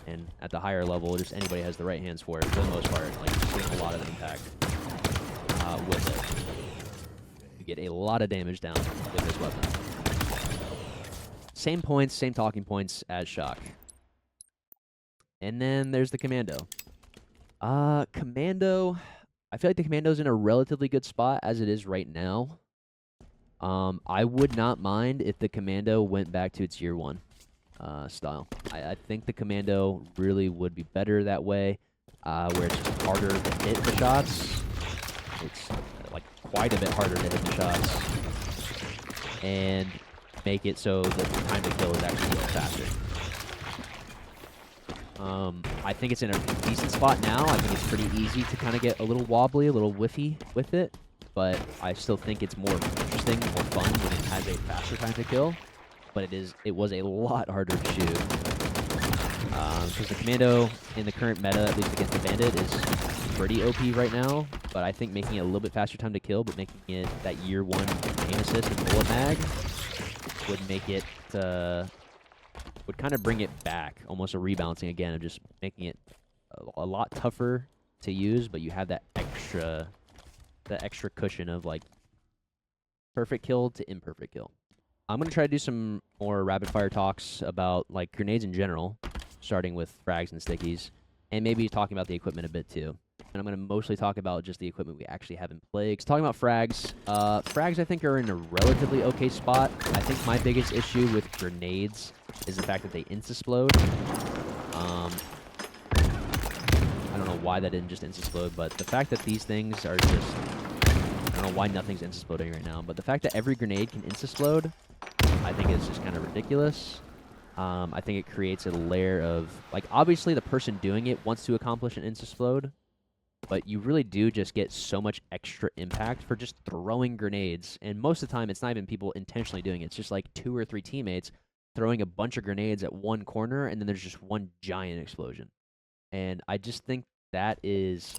And at the higher level, just anybody has the right hands for it for the most part. Like you're seeing a lot of impact with it. You get a lot of damage down with this weapon. Same points, same talking points as Shock. And then there's the Commando. Commando, I feel like the Commando's in a relatively good spot as it is right now. I would not mind if the Commando went back to its year 1 style. I think the Commando really would be better that way, where it's just harder to hit the shots. It's like quite a bit harder to hit the shots, and make it so that the time to kill is actually faster. I think it's in a decent spot now. I think it's pretty easy to kind of get a little wobbly, a little whiffy with it, but I still think it's more interesting, more fun when it has a faster time to kill. But it was a lot harder to shoot. Because the Commando in the current meta, at least against the Bandit, is pretty OP right now. But I think making it a little bit faster time to kill, but making it that year 1 aim assist and bullet mag would make it would kind of bring it back, almost a rebalancing again of just making it a lot tougher to use, but you have that extra cushion of like perfect kill to imperfect kill. I'm going to try to do some more rapid fire talks about like grenades in general, starting with frags and stickies, and maybe talking about the equipment a bit too. And I'm going to mostly talk about just the equipment we actually have in play. Talking about frags, frags I think are in a relatively okay spot. I think my biggest issue with grenades is the fact that they insta-splode. I don't know why that didn't just insta-splode, but the fact that these things are just... I don't know why nothing's insta-sploding right now, but the fact that every grenade can insta-splode, I think is just kind of ridiculous. I think it creates a layer of... Like, obviously the person doing it wants to accomplish an insta-splode, but you really do just get so much extra impact for just throwing grenades. And most of the time, it's not even people intentionally doing it. It's just like 2 or 3 teammates throwing a bunch of grenades at one corner, and then there's just one giant explosion. And I just think that is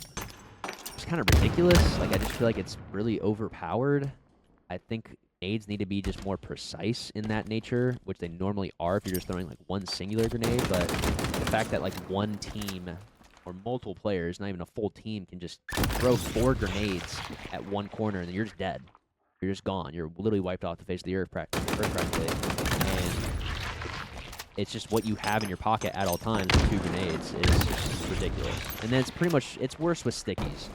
just kind of ridiculous. Like, I just feel like it's really overpowered. I think grenades need to be just more precise in that nature, which they normally are if you're just throwing like one singular grenade. But the fact that like one team or multiple players, not even a full team, can just throw 4 grenades at one corner and then you're just dead. You're just gone. You're literally wiped off the face of the earth practically. And it's just what you have in your pocket at all times with 2 grenades is just ridiculous. And then it's worse with stickies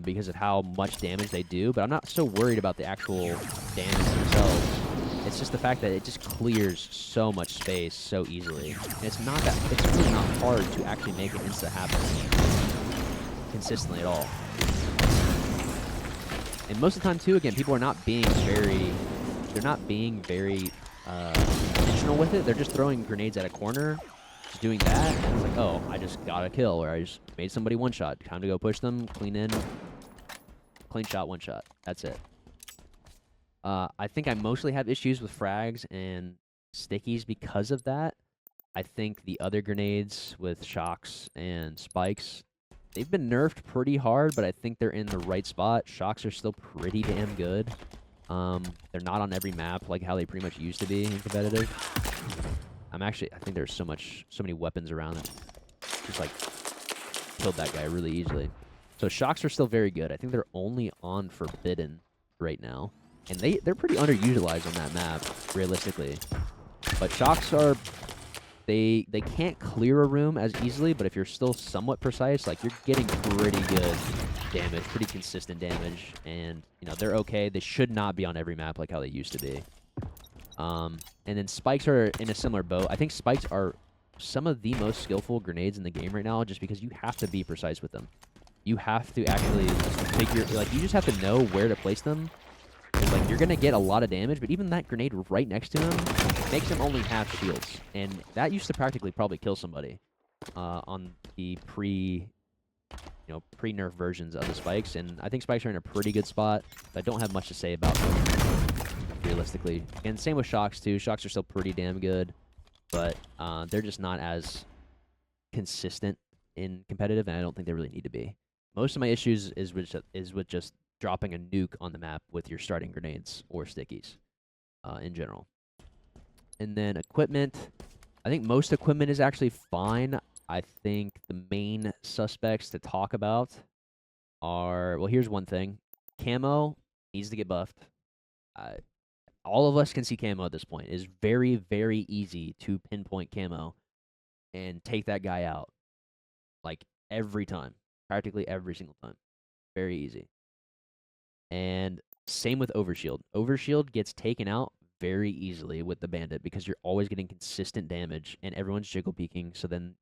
because of how much damage they do, but I'm not so worried about the actual damage themselves. It's just the fact that it just clears so much space so easily. And it's really not hard to actually make an insta happen consistently at all. And most of the time too, again, people are not being very intentional with it. They're just throwing grenades at a corner, just doing that, and it's like, oh, I just got a kill, or I just made somebody one shot. Time to go push them, clean in, clean shot, one shot. That's it. I think I mostly have issues with frags and stickies because of that. I think the other grenades with shocks and spikes, they've been nerfed pretty hard, but I think they're in the right spot. Shocks are still pretty damn good. They're not on every map like how they pretty much used to be in competitive. I think there's so many weapons around that just like killed that guy really easily. So shocks are still very good. I think they're only on Forbidden right now. And they're pretty underutilized on that map, realistically. But shocks are... They can't clear a room as easily, but if you're still somewhat precise, like, you're getting pretty good damage, pretty consistent damage, and, you know, they're okay. They should not be on every map like how they used to be. And then spikes are in a similar boat. I think spikes are some of the most skillful grenades in the game right now, just because you have to be precise with them. You have to actually you just have to know where to place them. Like, you're going to get a lot of damage, but even that grenade right next to him makes him only have shields. And that used to practically probably kill somebody on the pre-nerf versions of the spikes. And I think spikes are in a pretty good spot. I don't have much to say about them, realistically. And same with shocks, too. Shocks are still pretty damn good, but they're just not as consistent in competitive, and I don't think they really need to be. Most of my issues is with just dropping a nuke on the map with your starting grenades or stickies in general. And then equipment. I think most equipment is actually fine. I think the main suspects to talk about are... Well, here's one thing. Camo needs to get buffed. All of us can see camo at this point. It is very, very easy to pinpoint camo and take that guy out. Like, every time. Practically every single time. Very easy. And same with Overshield. Overshield gets taken out very easily with the Bandit because you're always getting consistent damage and everyone's jiggle peeking. So then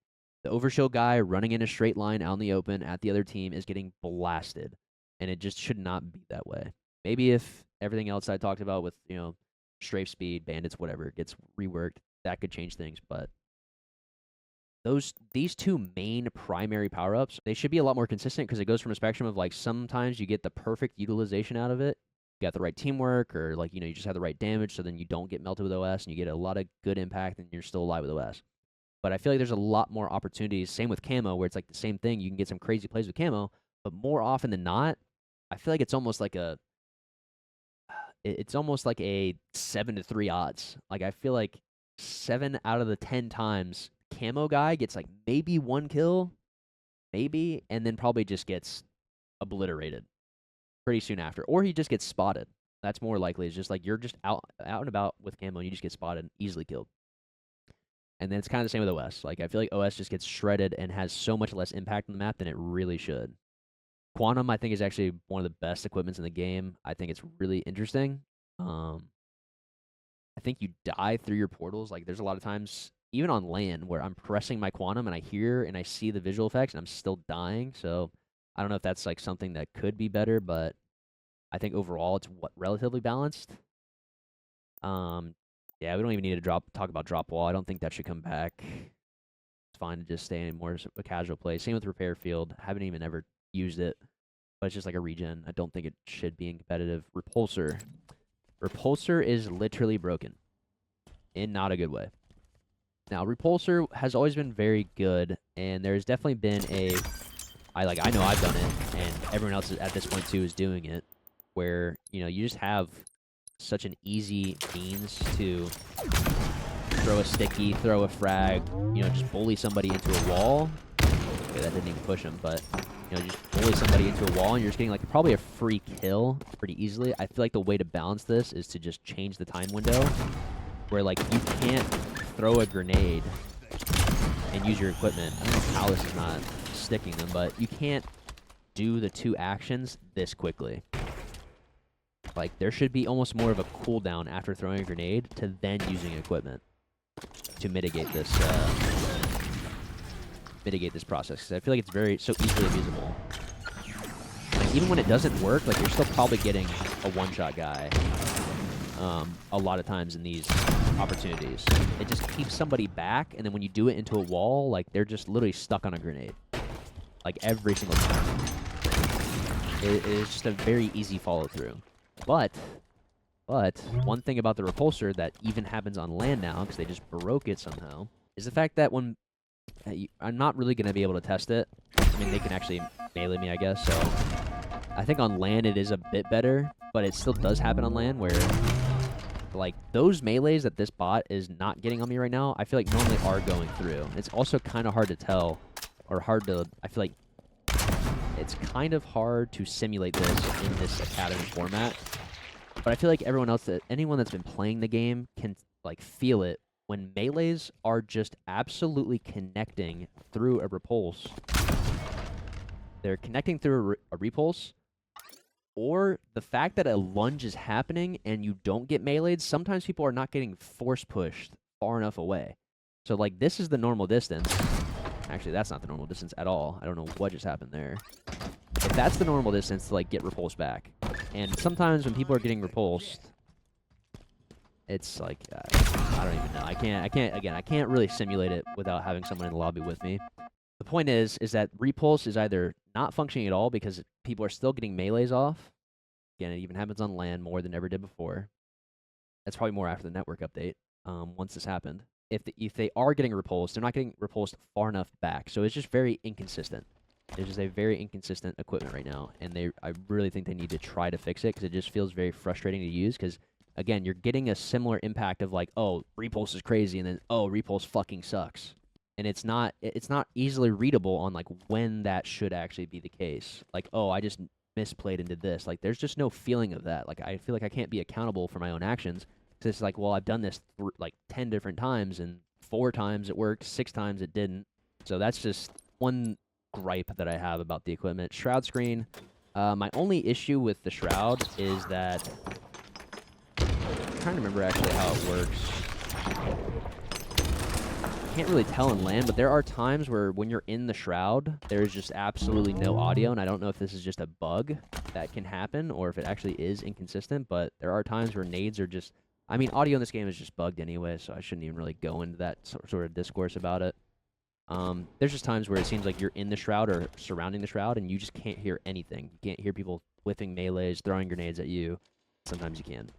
the Overshield guy running in a straight line out in the open at the other team is getting blasted. And it just should not be that way. Maybe if everything else I talked about with, you know, strafe speed, bandits, whatever, gets reworked, that could change things. But these two main primary power-ups, they should be a lot more consistent because it goes from a spectrum of, like, sometimes you get the perfect utilization out of it. You got the right teamwork, or, like, you know, you just have the right damage, so then you don't get melted with OS, and you get a lot of good impact, and you're still alive with OS. But I feel like there's a lot more opportunities. Same with camo, where it's like the same thing. You can get some crazy plays with camo, but more often than not, I feel like it's almost like a 7-to-3 odds. Like, I feel like 7 out of the 10 times camo guy gets like maybe one kill, maybe, and then probably just gets obliterated pretty soon after, or he just gets spotted. That's more likely. It's just like you're just out and about with camo and you just get spotted and easily killed. And then it's kind of the same with OS. Like, I feel like OS just gets shredded and has so much less impact on the map than it really should. Quantum, I think, is actually one of the best equipments in the game. I think it's really interesting. I think you die through your portals. Like, there's a lot of times, even on land, where I'm pressing my Quantum and I hear and I see the visual effects and I'm still dying. So I don't know if that's like something that could be better, but I think overall it's relatively balanced. Yeah, we don't even need to talk about drop wall. I don't think that should come back. It's fine to just stay in more of a casual play. Same with repair field. Haven't even ever used it, but it's just like a regen. I don't think it should be in competitive. Repulsor. Repulsor is literally broken in not a good way. Now, Repulsor has always been very good, and there's definitely been I know I've done it, and everyone else at this point too is doing it, where, you know, you just have such an easy means to throw a sticky, throw a frag, you know, just bully somebody into a wall. Okay, that didn't even push him, but, you know, just bully somebody into a wall, and you're just getting, like, probably a free kill pretty easily. I feel like the way to balance this is to just change the time window, where, like, you can't throw a grenade and use your equipment. I don't know how this is not sticking them, but you can't do the two actions this quickly. Like, there should be almost more of a cooldown after throwing a grenade to then using equipment to mitigate this process. Because I feel like it's so easily abusable. Like, even when it doesn't work, like, you're still probably getting a one-shot guy a lot of times in these opportunities. It just keeps somebody back, and then when you do it into a wall, like, they're just literally stuck on a grenade. Like, every single time. It is just a very easy follow-through. But one thing about the Repulsor that even happens on land now, because they just broke it somehow, is the fact that when... I'm not really going to be able to test it. I mean, they can actually melee me, I guess, so... I think on land it is a bit better, but it still does happen on land where... Like, those melees that this bot is not getting on me right now, I feel like normally are going through. It's also kind of hard to tell, or hard to... I feel like it's kind of hard to simulate this in this Academy format. But I feel like anyone that's been playing the game can, like, feel it when melees are just absolutely connecting through a repulse. They're connecting through a repulse, or the fact that a lunge is happening and you don't get meleeed, sometimes people are not getting force pushed far enough away. So, like, this is the normal distance. Actually, that's not the normal distance at all. I don't know what just happened there. But that's the normal distance to, like, get repulsed back. And sometimes when people are getting repulsed, it's like, I don't even know. I can't really simulate it without having someone in the lobby with me. The point is that repulse is either not functioning at all because people are still getting melees off. Again, it even happens on land more than ever did before. That's probably more after the network update, once this happened. If they are getting repulsed, they're not getting repulsed far enough back. So it's just very inconsistent. It's just a very inconsistent equipment right now, and I really think they need to try to fix it because it just feels very frustrating to use because, again, you're getting a similar impact of like, oh, repulse is crazy, and then, oh, repulse fucking sucks. And it's not easily readable on, like, when that should actually be the case. Like, oh, I just misplayed and did this. Like, there's just no feeling of that. Like, I feel like I can't be accountable for my own actions. Because it's like, well, I've done this, like, 10 different times, and 4 times it worked, 6 times it didn't. So that's just one gripe that I have about the equipment. Shroud screen. My only issue with the Shroud is that... I'm trying to remember actually how it works. Can't really tell in land, but there are times where when you're in the Shroud, there's just absolutely no audio, and I don't know if this is just a bug that can happen or if it actually is inconsistent, but there are times where nades are just... I mean, audio in this game is just bugged anyway, so I shouldn't even really go into that sort of discourse about it. There's just times where it seems like you're in the Shroud or surrounding the Shroud, and you just can't hear anything. You can't hear people whipping melees, throwing grenades at you. Sometimes you can.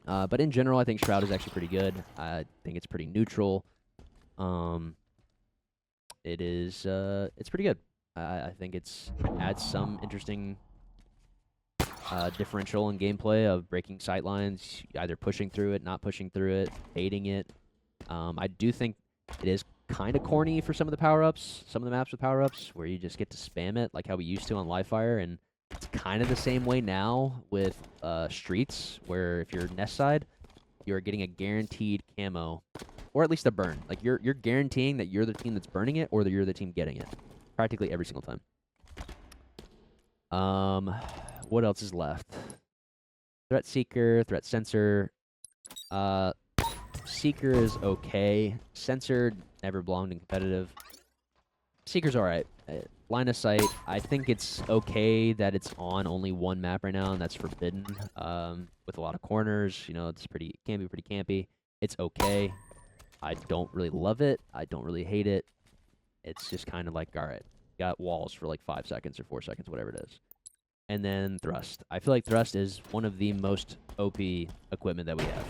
But in general, I think Shroud is actually pretty good. I think it's pretty neutral. It's pretty good. I think it adds some interesting differential in gameplay of breaking sight lines, either pushing through it, not pushing through it, baiting it. I do think it is kind of corny for some of the power-ups, some of the maps with power-ups, where you just get to spam it like how we used to on Livefire, and it's kind of the same way now with Streets, where if you're nest side, you're getting a guaranteed camo, or at least a burn. Like, you're guaranteeing that you're the team that's burning it, or that you're the team getting it, practically every single time. What else is left? Threat Seeker, Threat Sensor. Seeker is okay. Sensor never belonged in competitive. Seeker's alright. Line of Sight, I think it's okay that it's on only one map right now, and that's Forbidden. With a lot of corners, you know, it can be pretty campy. It's okay. I don't really love it. I don't really hate it. It's just kind of like, alright, got walls for like 5 seconds or 4 seconds, whatever it is. And then Thrust. I feel like Thrust is one of the most OP equipment that we have.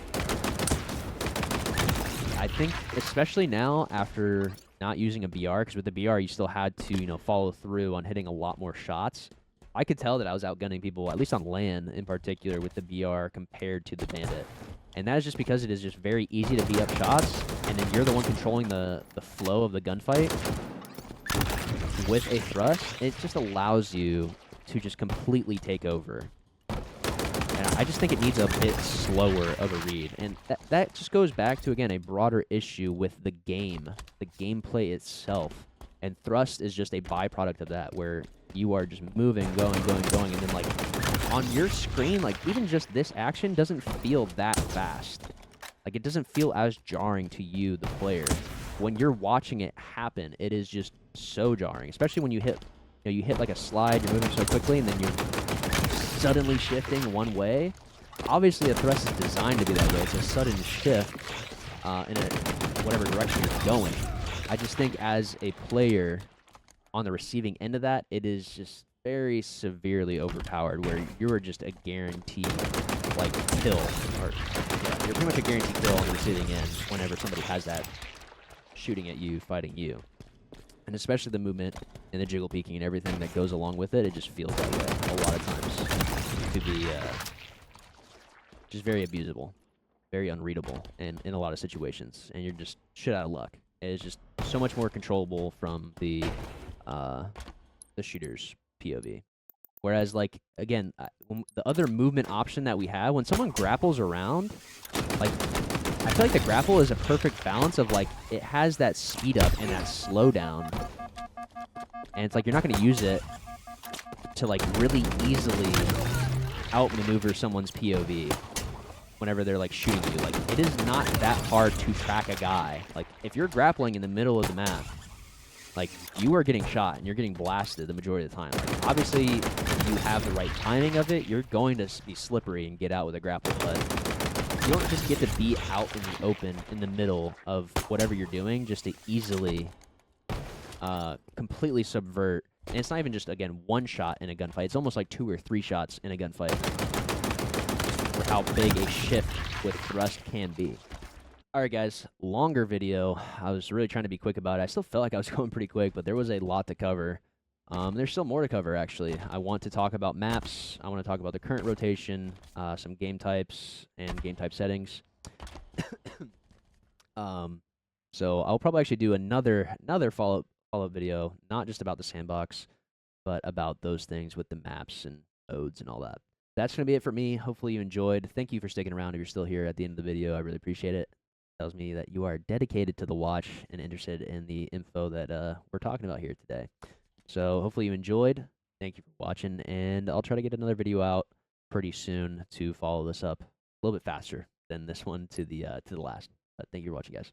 I think, especially now, after not using a BR, because with the BR you still had to, you know, follow through on hitting a lot more shots. I could tell that I was outgunning people, at least on land in particular, with the BR compared to the Bandit. And that is just because it is just very easy to beat up shots, and then you're the one controlling the flow of the gunfight. With a Thrust, it just allows you to just completely take over. And I just think it needs a bit slower of a read. And that just goes back to, again, a broader issue with the game, the gameplay itself. And Thrust is just a byproduct of that, where you are just moving, going, and then, like, on your screen, like, even just this action doesn't feel that fast. Like, it doesn't feel as jarring to you, the player. When you're watching it happen, it is just so jarring, especially when you hit... You know, you hit like a slide, you're moving so quickly, and then you're suddenly shifting one way. obviously a thrust is designed to be that way. It's a sudden shift in whatever direction you're going. I just think as a player on the receiving end of that, it is just very severely overpowered, where you are just a guaranteed like kill, or yeah, you're pretty much a guaranteed kill on the receiving end whenever somebody has that shooting at you, fighting you. And especially the movement and the jiggle peeking and everything that goes along with it, it just feels that way a lot of times to be just very abusable, very unreadable in a lot of situations, and you're just shit out of luck. It's just so much more controllable from the shooter's POV. Whereas, like, again, the other movement option that we have, when someone grapples around, like, I feel like the grapple is a perfect balance of, like, it has that speed up and that slowdown. And it's like you're not going to use it to, like, really easily outmaneuver someone's POV whenever they're, like, shooting you. Like, it is not that hard to track a guy. Like, if you're grappling in the middle of the map, like, you are getting shot and you're getting blasted the majority of the time. Like, obviously, if you have the right timing of it, you're going to be slippery and get out with a grapple, but you don't just get to be out in the open in the middle of whatever you're doing just to easily completely subvert. And it's not even just, again, one shot in a gunfight. It's almost like 2 or 3 shots in a gunfight for how big a shift with thrust can be. Alright guys, longer video. I was really trying to be quick about it. I still felt like I was going pretty quick, but there was a lot to cover. There's still more to cover, actually. I want to talk about maps. I want to talk about the current rotation, some game types, and game type settings. So I'll probably actually do another follow-up video, not just about the sandbox, but about those things with the maps and modes and all that. That's going to be it for me. Hopefully you enjoyed. Thank you for sticking around if you're still here at the end of the video. I really appreciate it. Tells me that you are dedicated to the watch and interested in the info that we're talking about here today. So hopefully you enjoyed. Thank you for watching, and I'll try to get another video out pretty soon to follow this up a little bit faster than this one to the last. But thank you for watching, guys.